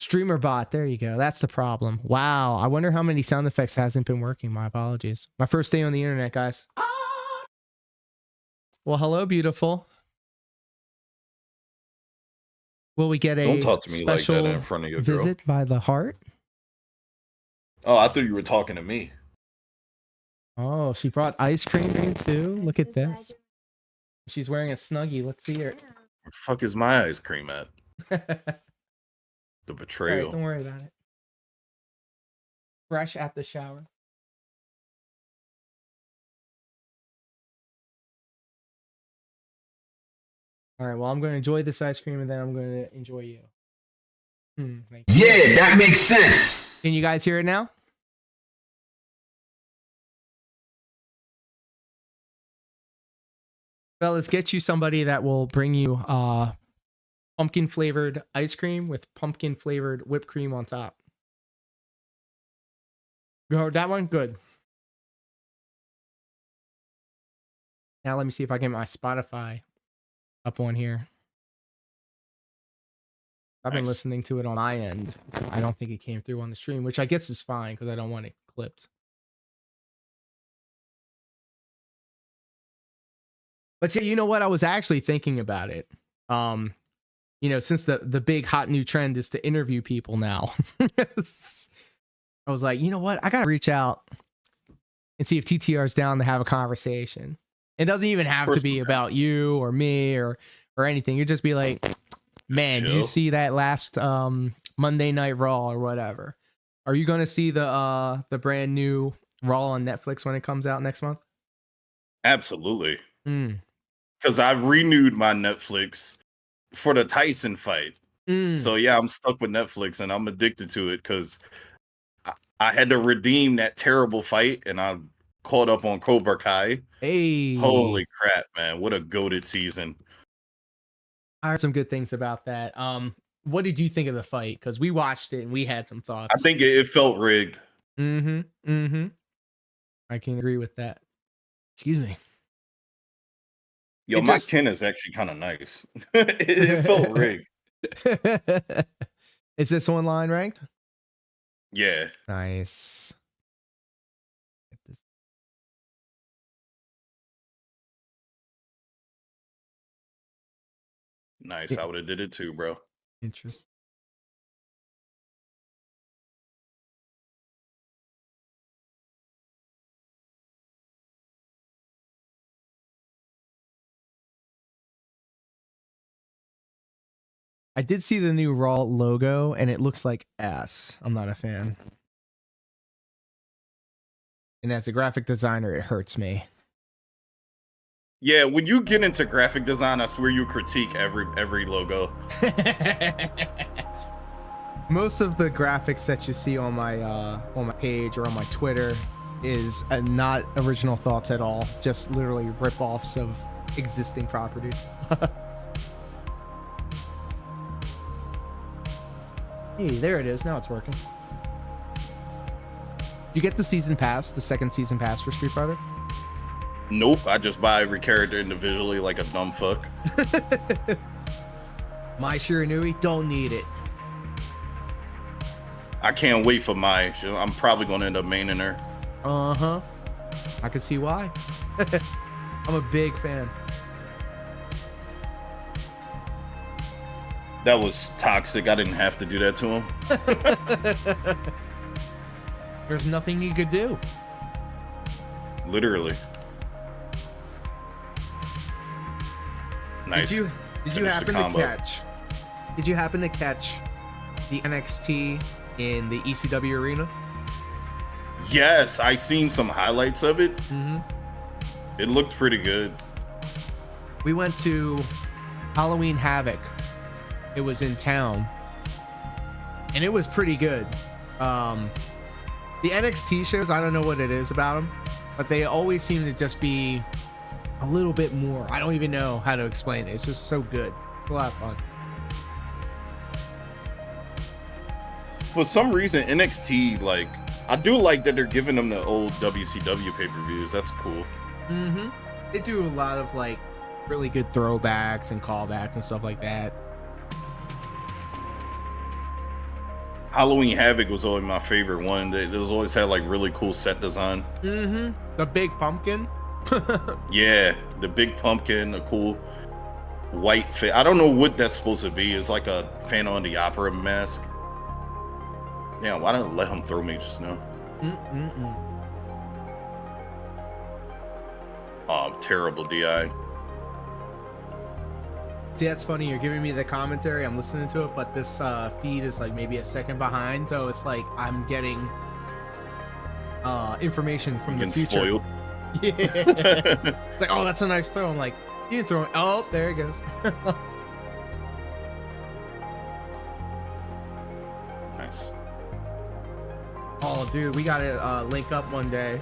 Streamer bot. There you go. That's the problem. Wow. I wonder how many sound effects hasn't been working. My apologies. My first day on the internet, guys. Well, hello, beautiful. Will we get a Don't talk to me like that in front of your girl. Visit by the heart? Oh, I thought you were talking to me. Oh, she brought ice cream in too. Look at this. She's wearing a Snuggie. Let's see her. Where the fuck is my ice cream at? The All betrayal. right, don't worry about it. Fresh at the shower. All right, well, I'm going to enjoy this ice cream, and then I'm going to enjoy you. Yeah, that makes sense. Can you guys hear it now? Well, let's get you somebody that will bring you pumpkin flavored ice cream with pumpkin flavored whipped cream on top. You heard that one? Good. Now let me see if I can get my Spotify up on here. I've been listening to it on my end. I don't think it came through on the stream, which I guess is fine because I don't want it clipped. But yeah, you know what? I was actually thinking about it. You know, since the big hot new trend is to interview people now. I was like, you know what? I gotta reach out and see if TTR is down to have a conversation. It doesn't even have to be about you or me or anything. You just be like, man, did you see that last Monday Night Raw or whatever? Are you gonna see the brand new Raw on Netflix when it comes out next month? Absolutely. Because I've renewed my Netflix for the Tyson fight. So yeah, I'm stuck with Netflix and I'm addicted to it because I had to redeem that terrible fight and I'm caught up on Cobra Kai. Hey, holy crap, man. What a goated season. I heard some good things about that. What did you think of the fight? Because we watched it and we had some thoughts. I think it felt rigged. I can agree with that. Excuse me. Yo, my kin is actually kind of nice. It felt rigged. Is this online ranked? Yeah. Nice. Nice. I would have did it too, bro. Interesting. I did see the new Raw logo and it looks like ass. I'm not a fan. And as a graphic designer, it hurts me. Yeah, when you get into graphic design, I swear you critique every logo. Most of the graphics that you see on my page or on my Twitter is not original thoughts at all. Just literally rip-offs of existing properties. Hey, there it is. Now it's working. You get the season pass, the second season pass for Street Fighter? Nope, I just buy every character individually like a dumb fuck. My Shiranui, don't need it. I can't wait for my. I'm probably going to end up maining her. Uh-huh. I can see why. I'm a big fan. That was toxic. I didn't have to do that to him. There's nothing you could do. Literally. Nice. Did you happen to catch? Did you happen to catch the NXT in the ECW arena? Yes, I seen some highlights of it. It looked pretty good. We went to Halloween Havoc. It was in town, and it was pretty good. The NXT shows, I don't know what it is about them, but they always seem to just be a little bit more. I don't even know how to explain it. It's just so good. It's a lot of fun. For some reason, NXT, like, I do like that they're giving them the old WCW pay-per-views. That's cool. They do a lot of like really good throwbacks and callbacks and stuff like that. Halloween Havoc was always my favorite one. They always had like really cool set design. The big pumpkin. Yeah, the big pumpkin, a cool white face. I don't know what that's supposed to be. It's like a Phantom of the Opera mask. Yeah, why didn't let him throw me just now? Oh, terrible DI. See, that's funny. You're giving me the commentary. I'm listening to it, but this feed is like maybe a second behind. So it's like I'm getting information from the future. Spoiled. Yeah. It's like, oh, that's a nice throw. I'm like, you didn't throw it. Oh, there it goes. Nice. Oh, dude, we gotta link up one day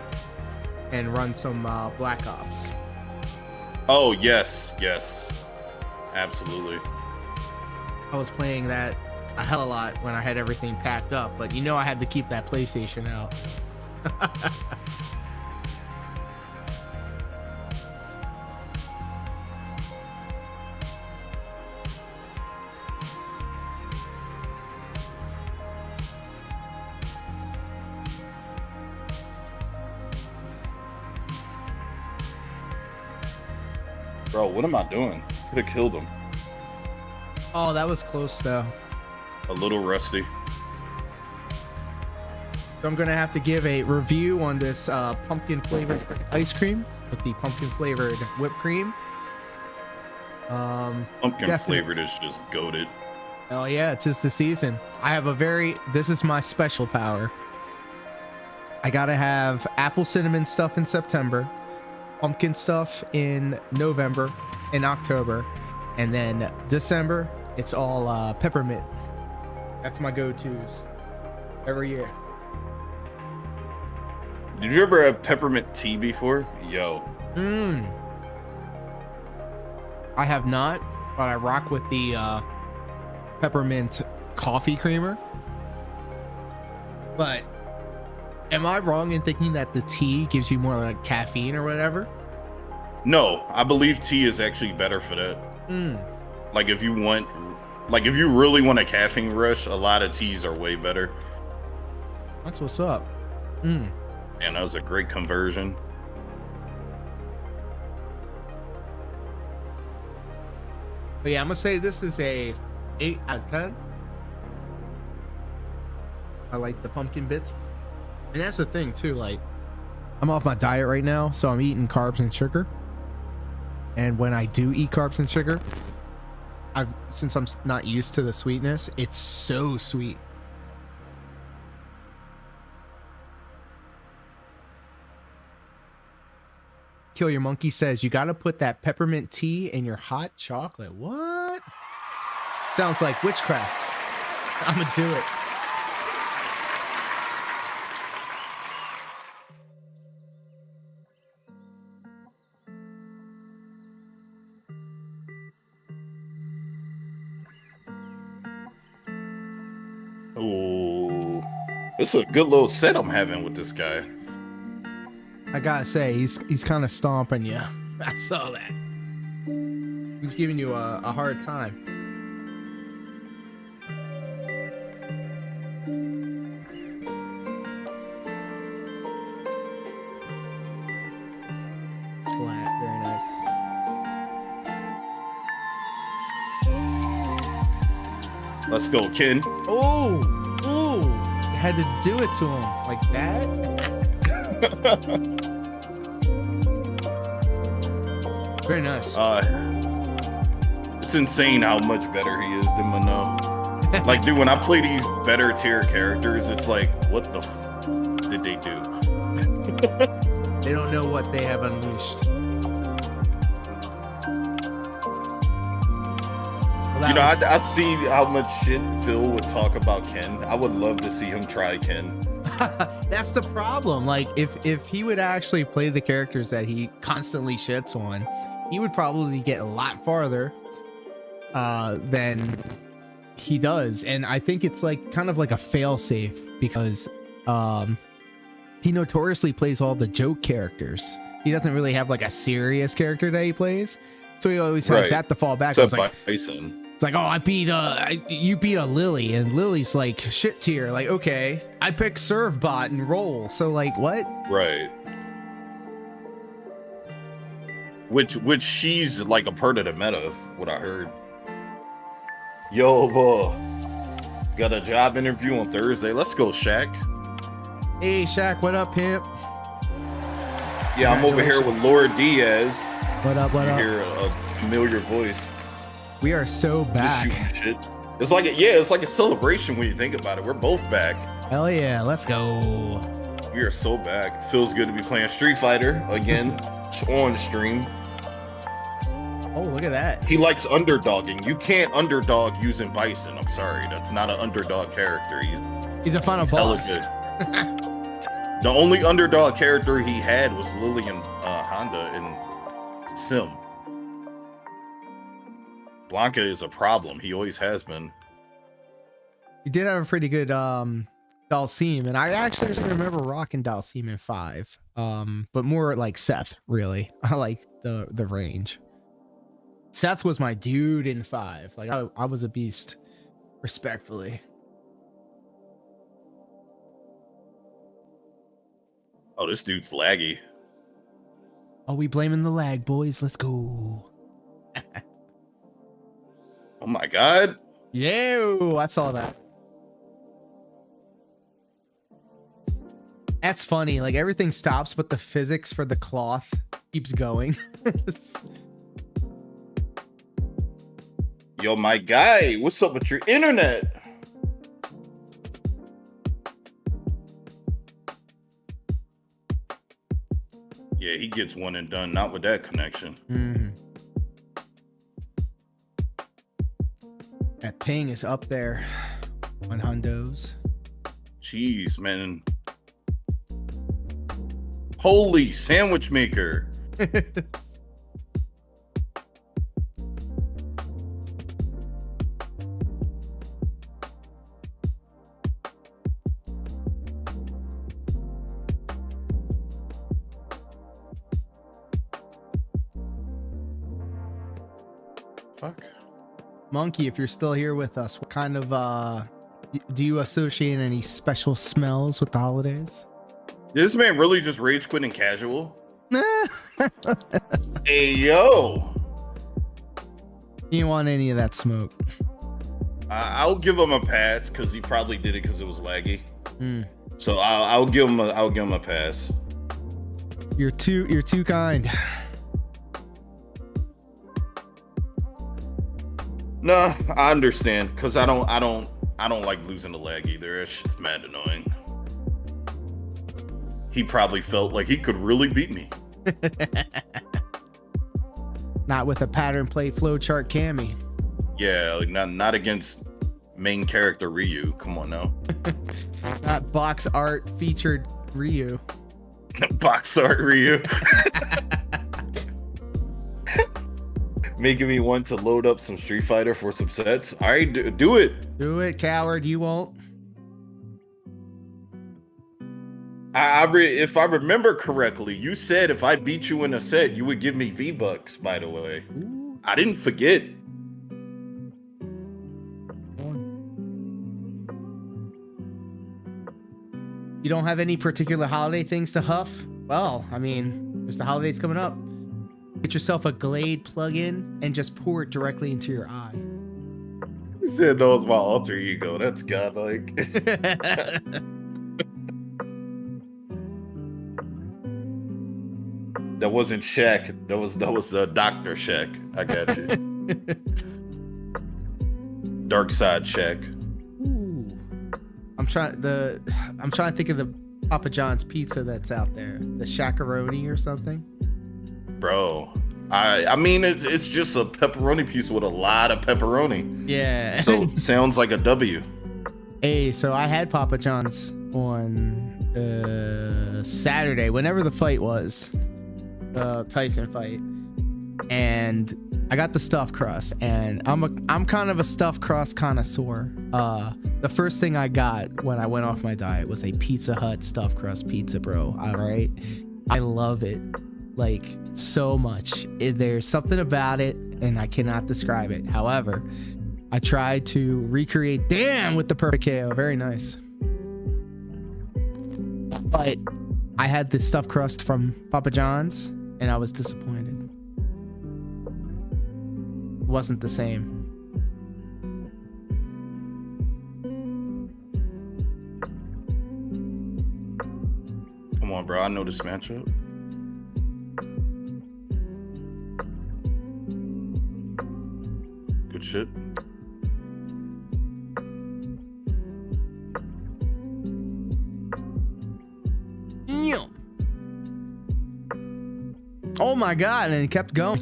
and run some Black Ops. Oh, yes. Absolutely. I was playing that a hell of a lot when I had everything packed up, but you know I had to keep that PlayStation out. Bro, what am I doing? Could have killed him. Oh, that was close though. A little rusty. So I'm gonna have to give a review on this pumpkin flavored ice cream with the pumpkin flavored whipped cream. Pumpkin flavored is just goated. Oh yeah, it's just the season. I have this is my special power. I gotta have apple cinnamon stuff in September, pumpkin stuff in November and October, and then December it's all peppermint. That's my go-tos every year. Did you ever have peppermint tea before? Yo. I have not, but I rock with the peppermint coffee creamer. But am I wrong in thinking that the tea gives you more like caffeine or whatever? No, I believe tea is actually better for that. Like if you really want a caffeine rush, a lot of teas are way better. That's what's up. And that was a great conversion. But yeah, I'm gonna say this is a 8 out of 10. I like the pumpkin bits. And that's the thing too, like I'm off my diet right now, so I'm eating carbs and sugar. And when I do eat carbs and sugar, since I'm not used to the sweetness, it's so sweet. Kill Your Monkey says you got to put that peppermint tea in your hot chocolate. What? Sounds like witchcraft. I'm gonna do it. Ooh, this is a good little set I'm having with this guy. I gotta say, he's kind of stomping you. I saw that. He's giving you a hard time. Splat, very nice. Let's go, Ken. Oh, ooh, you had to do it to him like that. Very nice. It's insane how much better he is than Mano. Like, dude, when I play these better tier characters, it's like, what the did they do? They don't know what they have unleashed. You know, I see how much shit Phil would talk about Ken. I would love to see him try Ken. That's the problem. Like, if he would actually play the characters that he constantly shits on, he would probably get a lot farther than he does. And I think it's like kind of like a fail-safe because he notoriously plays all the joke characters. He doesn't really have like a serious character that he plays, so he always has that to fall back on. Except Bison. It's like, oh, you beat a Lily, and Lily's like shit tier. Like, okay, I picked serve bot and roll. So like, what? Right. Which she's like a part of the meta, what I heard. Yo, boy, got a job interview on Thursday. Let's go, Shaq. Hey, Shaq, what up, pimp? Yeah, I'm over here with Laura Diaz. What up? What you up? hear a familiar voice. We are so back. Shit. It's like it's like a celebration when you think about it. We're both back. Hell yeah, let's go. We are so back. Feels good to be playing Street Fighter again on stream. Oh, look at that. He likes underdogging. You can't underdog using Bison. I'm sorry, that's not an underdog character. He's a final boss. The only underdog character he had was Lily and Honda in Sim. Blanca is a problem. He always has been. He did have a pretty good Dalsim, and I actually remember rocking Dalsim in 5. But more like Seth, really. I like the range. Seth was my dude in 5. Like I was a beast, respectfully. Oh, this dude's laggy. Oh, we blaming the lag, boys. Let's go. Oh my god. Yeah, I saw that. That's funny. Like everything stops, but the physics for the cloth keeps going. Yo, my guy, what's up with your internet? Yeah, he gets one and done, not with that connection. That ping is up there on hundos. Jeez, man. Holy sandwich maker. Fuck. Monkey, if you're still here with us, what kind of do you associate any special smells with the holidays? This man really just rage quitting casual? Hey, yo. You don't want any of that smoke. I'll give him a pass because he probably did it because it was laggy. So I'll give him a pass. You're too kind. Nah, I understand because I don't like losing the lag either. It's just mad annoying. He probably felt like he could really beat me. Not with a pattern play flowchart Cammy. Yeah, like not against main character Ryu. Come on now. Not box art featured Ryu. Box art Ryu. Making me want to load up some Street Fighter for some sets. All right, do it. Do it, coward. You won't. If I remember correctly, you said if I beat you in a set, you would give me V-Bucks, by the way. Ooh. I didn't forget. You don't have any particular holiday things to huff? Well, I mean, there's the holidays coming up. Get yourself a Glade plug-in and just pour it directly into your eye. You said that was my alter ego. That's godlike. That wasn't Shaq. That was Dr. Shaq. I got you. Dark side Shaq. Ooh. I'm trying to think of the Papa John's pizza that's out there. The Shaq-a-roni or something. Bro, I mean it's just a pepperoni pizza with a lot of pepperoni. Yeah. So sounds like a W. Hey, so I had Papa John's on Saturday, whenever the fight was. Tyson fight, and I got the stuffed crust, and I'm kind of a stuffed crust connoisseur. The first thing I got when I went off my diet was a Pizza Hut stuffed crust pizza, bro. All right, I love it like so much. There's something about it, and I cannot describe it. However, I tried to recreate with the perfect KO. Very nice, but I had the stuffed crust from Papa John's, and I was disappointed. It wasn't the same. Come on, bro. I know this matchup. Good shit. Oh my god, and it kept going.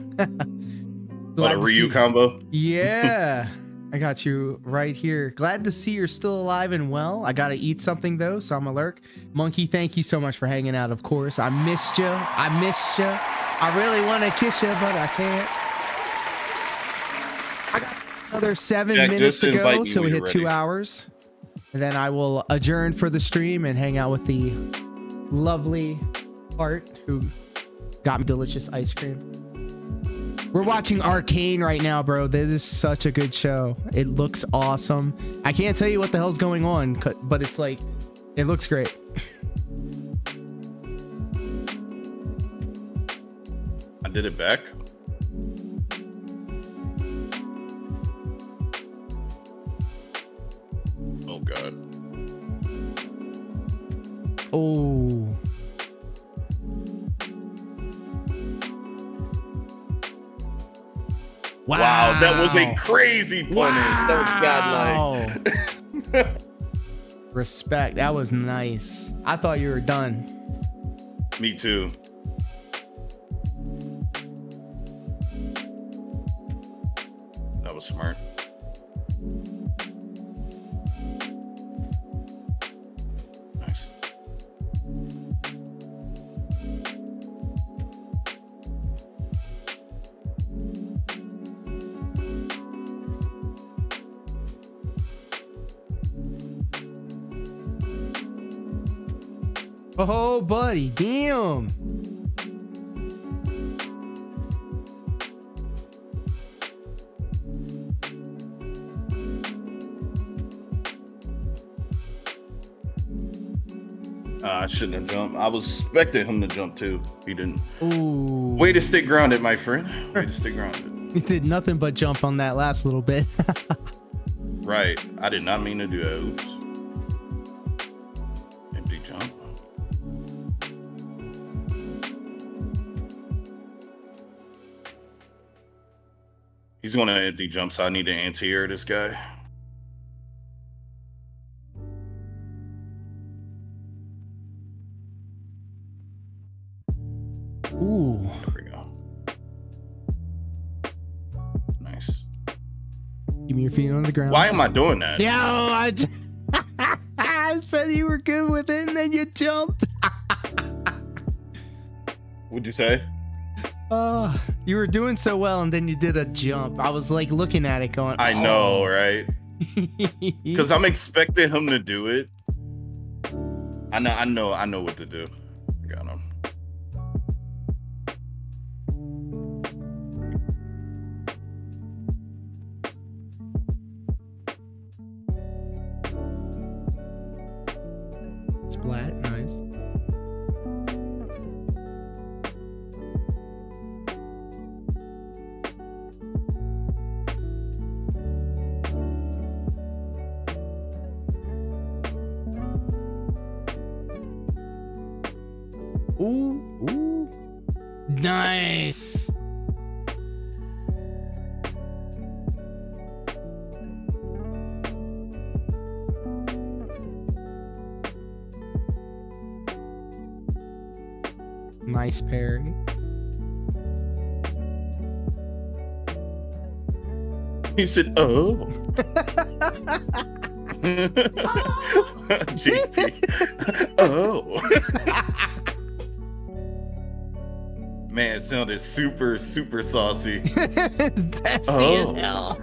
What a Ryu combo? Yeah. I got you right here. Glad to see you're still alive and well. I gotta eat something though, so I'm a lurk. Monkey, thank you so much for hanging out, of course. I missed you. I really want to kiss you, but I can't. Another 7 Jack, minutes just to invite go me till we when hit you're 2 ready. hours. And then I will adjourn for the stream and hang out with the lovely Art who got me delicious ice cream. We're watching Arcane right now, bro. This is such a good show. It looks awesome. I can't tell you what the hell's going on, but it's like, it looks great. I did it back. Oh god. Oh. Wow, that was a crazy punish. That was godlike. Respect. That was nice. I thought you were done. Me too. That was smart. Nice. Oh, buddy. Damn. I shouldn't have jumped. I was expecting him to jump too. He didn't. Ooh. Way to stay grounded, my friend. Way to stay grounded. He did nothing but jump on that last little bit. Right. I did not mean to do that. Oops. Empty jump. He's going to empty jump, so I need to anti-air this guy. Ooh. There we go. Nice. Give me your feet on the ground. Why am I doing that? Yeah, I said you were good with it, and then you jumped. What'd you say? You were doing so well, and then you did a jump. I was like looking at it, going, I know, right? Because I'm expecting him to do it. I know what to do. I got him. Splat, nice. Ooh, ooh. Nice. Nice parry. He said, "Oh." GP. Oh. Man, it sounded super saucy. Nasty as hell.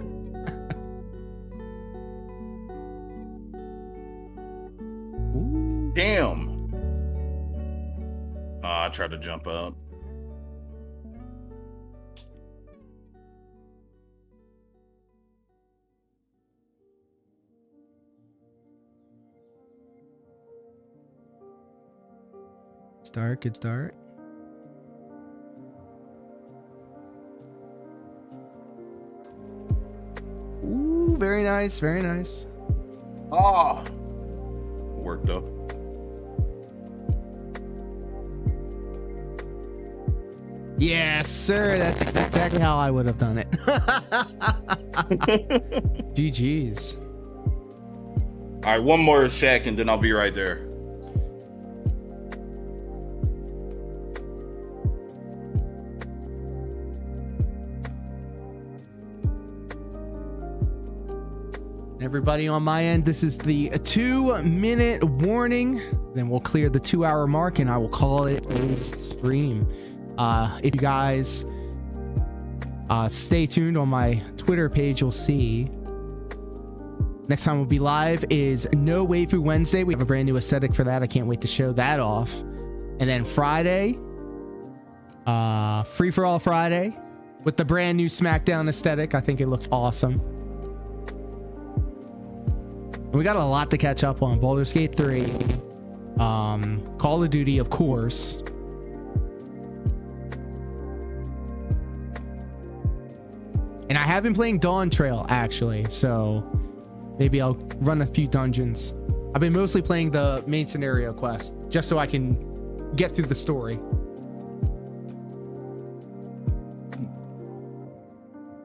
Damn. I tried to jump out. Start, good start. Ooh, very nice, very nice. Oh. Worked up. Yes, sir. That's exactly how I would have done it. GG's. All right, one more Shaq and then I'll be right there. Everybody on my end, this is the 2-minute warning. Then we'll clear the 2-hour mark and I will call it a stream. If you guys Stay tuned on my Twitter page. You'll see. Next time we'll be live is No Waifu Wednesday. We have a brand new aesthetic for that. I can't wait to show that off. And then Friday, Free for All Friday with the brand new SmackDown aesthetic. I think it looks awesome. And we got a lot to catch up on. Baldur's Gate 3, Call of Duty, of course. And I have been playing Dawn Trail, actually, so maybe I'll run a few dungeons. I've been mostly playing the main scenario quest, just so I can get through the story.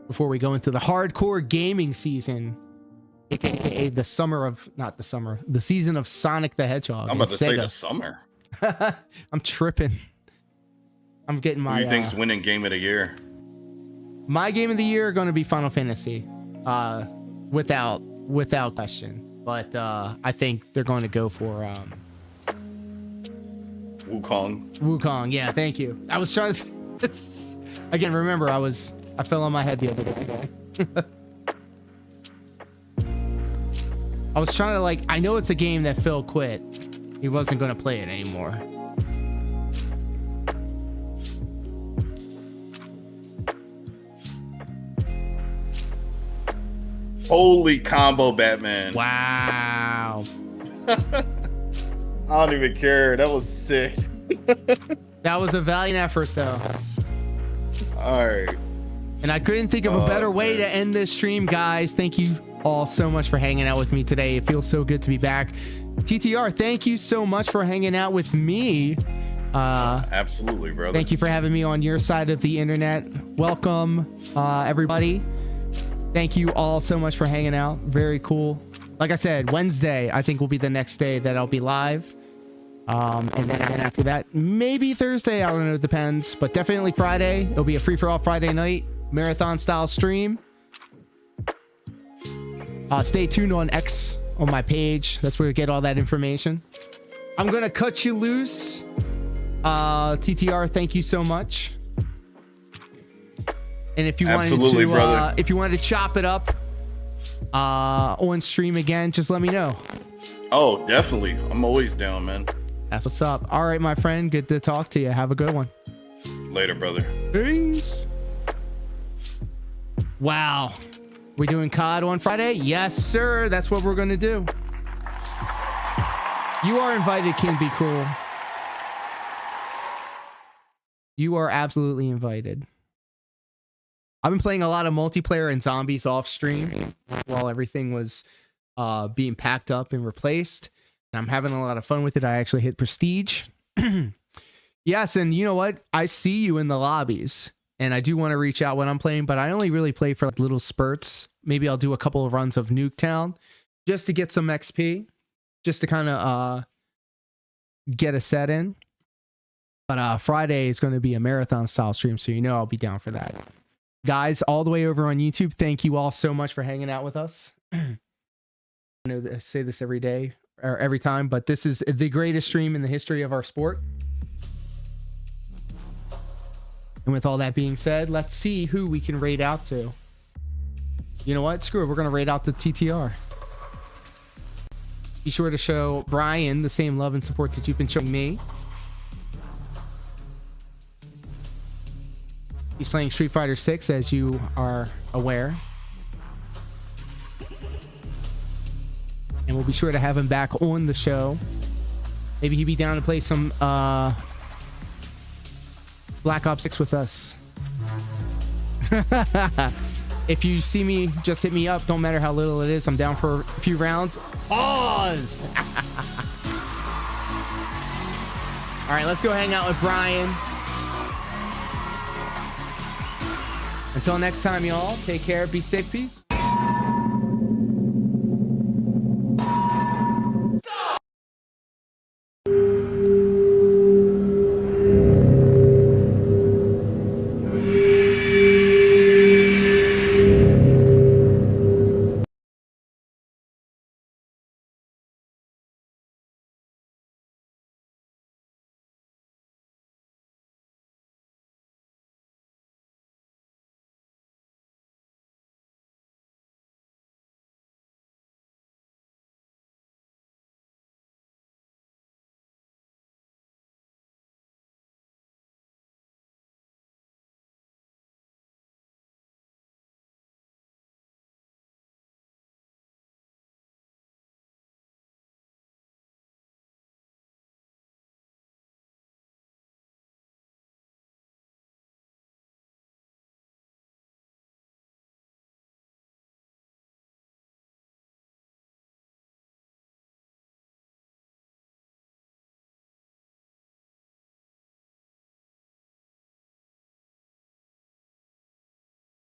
Before we go into the hardcore gaming season, aka the season of Sonic the Hedgehog. I'm about to say Sega. the summer. I'm tripping. I'm getting my... Who do you think's winning game of the year? My game of the year going to be Final Fantasy, without question. But I think they're going to go for Wukong. Wukong. Yeah, thank you. I was trying to. Again, remember, I fell on my head the other day. I was trying to I know it's a game that Phil quit. He wasn't going to play it anymore. Holy combo, Batman. Wow. I don't even care. That was sick. That was a valiant effort, though. All right. And I couldn't think of a better way to end this stream, guys. Thank you all so much for hanging out with me today. It feels so good to be back. TTR, thank you so much for hanging out with me. Absolutely, brother. Thank you for having me on your side of the internet. Welcome, everybody. Thank you all so much for hanging out. Very cool. Like I said, Wednesday, I think will be the next day that I'll be live. And then after that, maybe Thursday. I don't know. It depends. But definitely Friday. It'll be a free-for-all Friday night. Marathon-style stream. Stay tuned on X on my page. That's where you get all that information. I'm going to cut you loose. TTR, thank you so much. And if you wanted to chop it up on stream again, just let me know. Oh, definitely. I'm always down, man. That's what's up. All right, my friend. Good to talk to you. Have a good one. Later, brother. Peace. Wow. We doing COD on Friday? Yes, sir. That's what we're going to do. You are invited, King Be Cruel. You are absolutely invited. I've been playing a lot of multiplayer and zombies off stream while everything was being packed up and replaced. And I'm having a lot of fun with it. I actually hit Prestige. Yes, and you know what? I see you in the lobbies. And I do want to reach out when I'm playing, but I only really play for little spurts. Maybe I'll do a couple of runs of Nuketown just to get some XP. Just to kind of get a set in. But Friday is going to be a marathon style stream, so you know I'll be down for that. Guys, all the way over on YouTube, thank you all so much for hanging out with us. I know I say this every day or every time, but this is the greatest stream in the history of our sport. And with all that being said, let's see who we can raid out to. You know what? Screw it. We're going to raid out to TTR. Be sure to show Brian the same love and support that you've been showing me. He's playing Street Fighter 6, as you are aware. And we'll be sure to have him back on the show. Maybe he'd be down to play some Black Ops 6 with us. If you see me, just hit me up. Don't matter how little it is. I'm down for a few rounds. Pause! All right, let's go hang out with Brian. Until next time, y'all, take care, be safe, peace.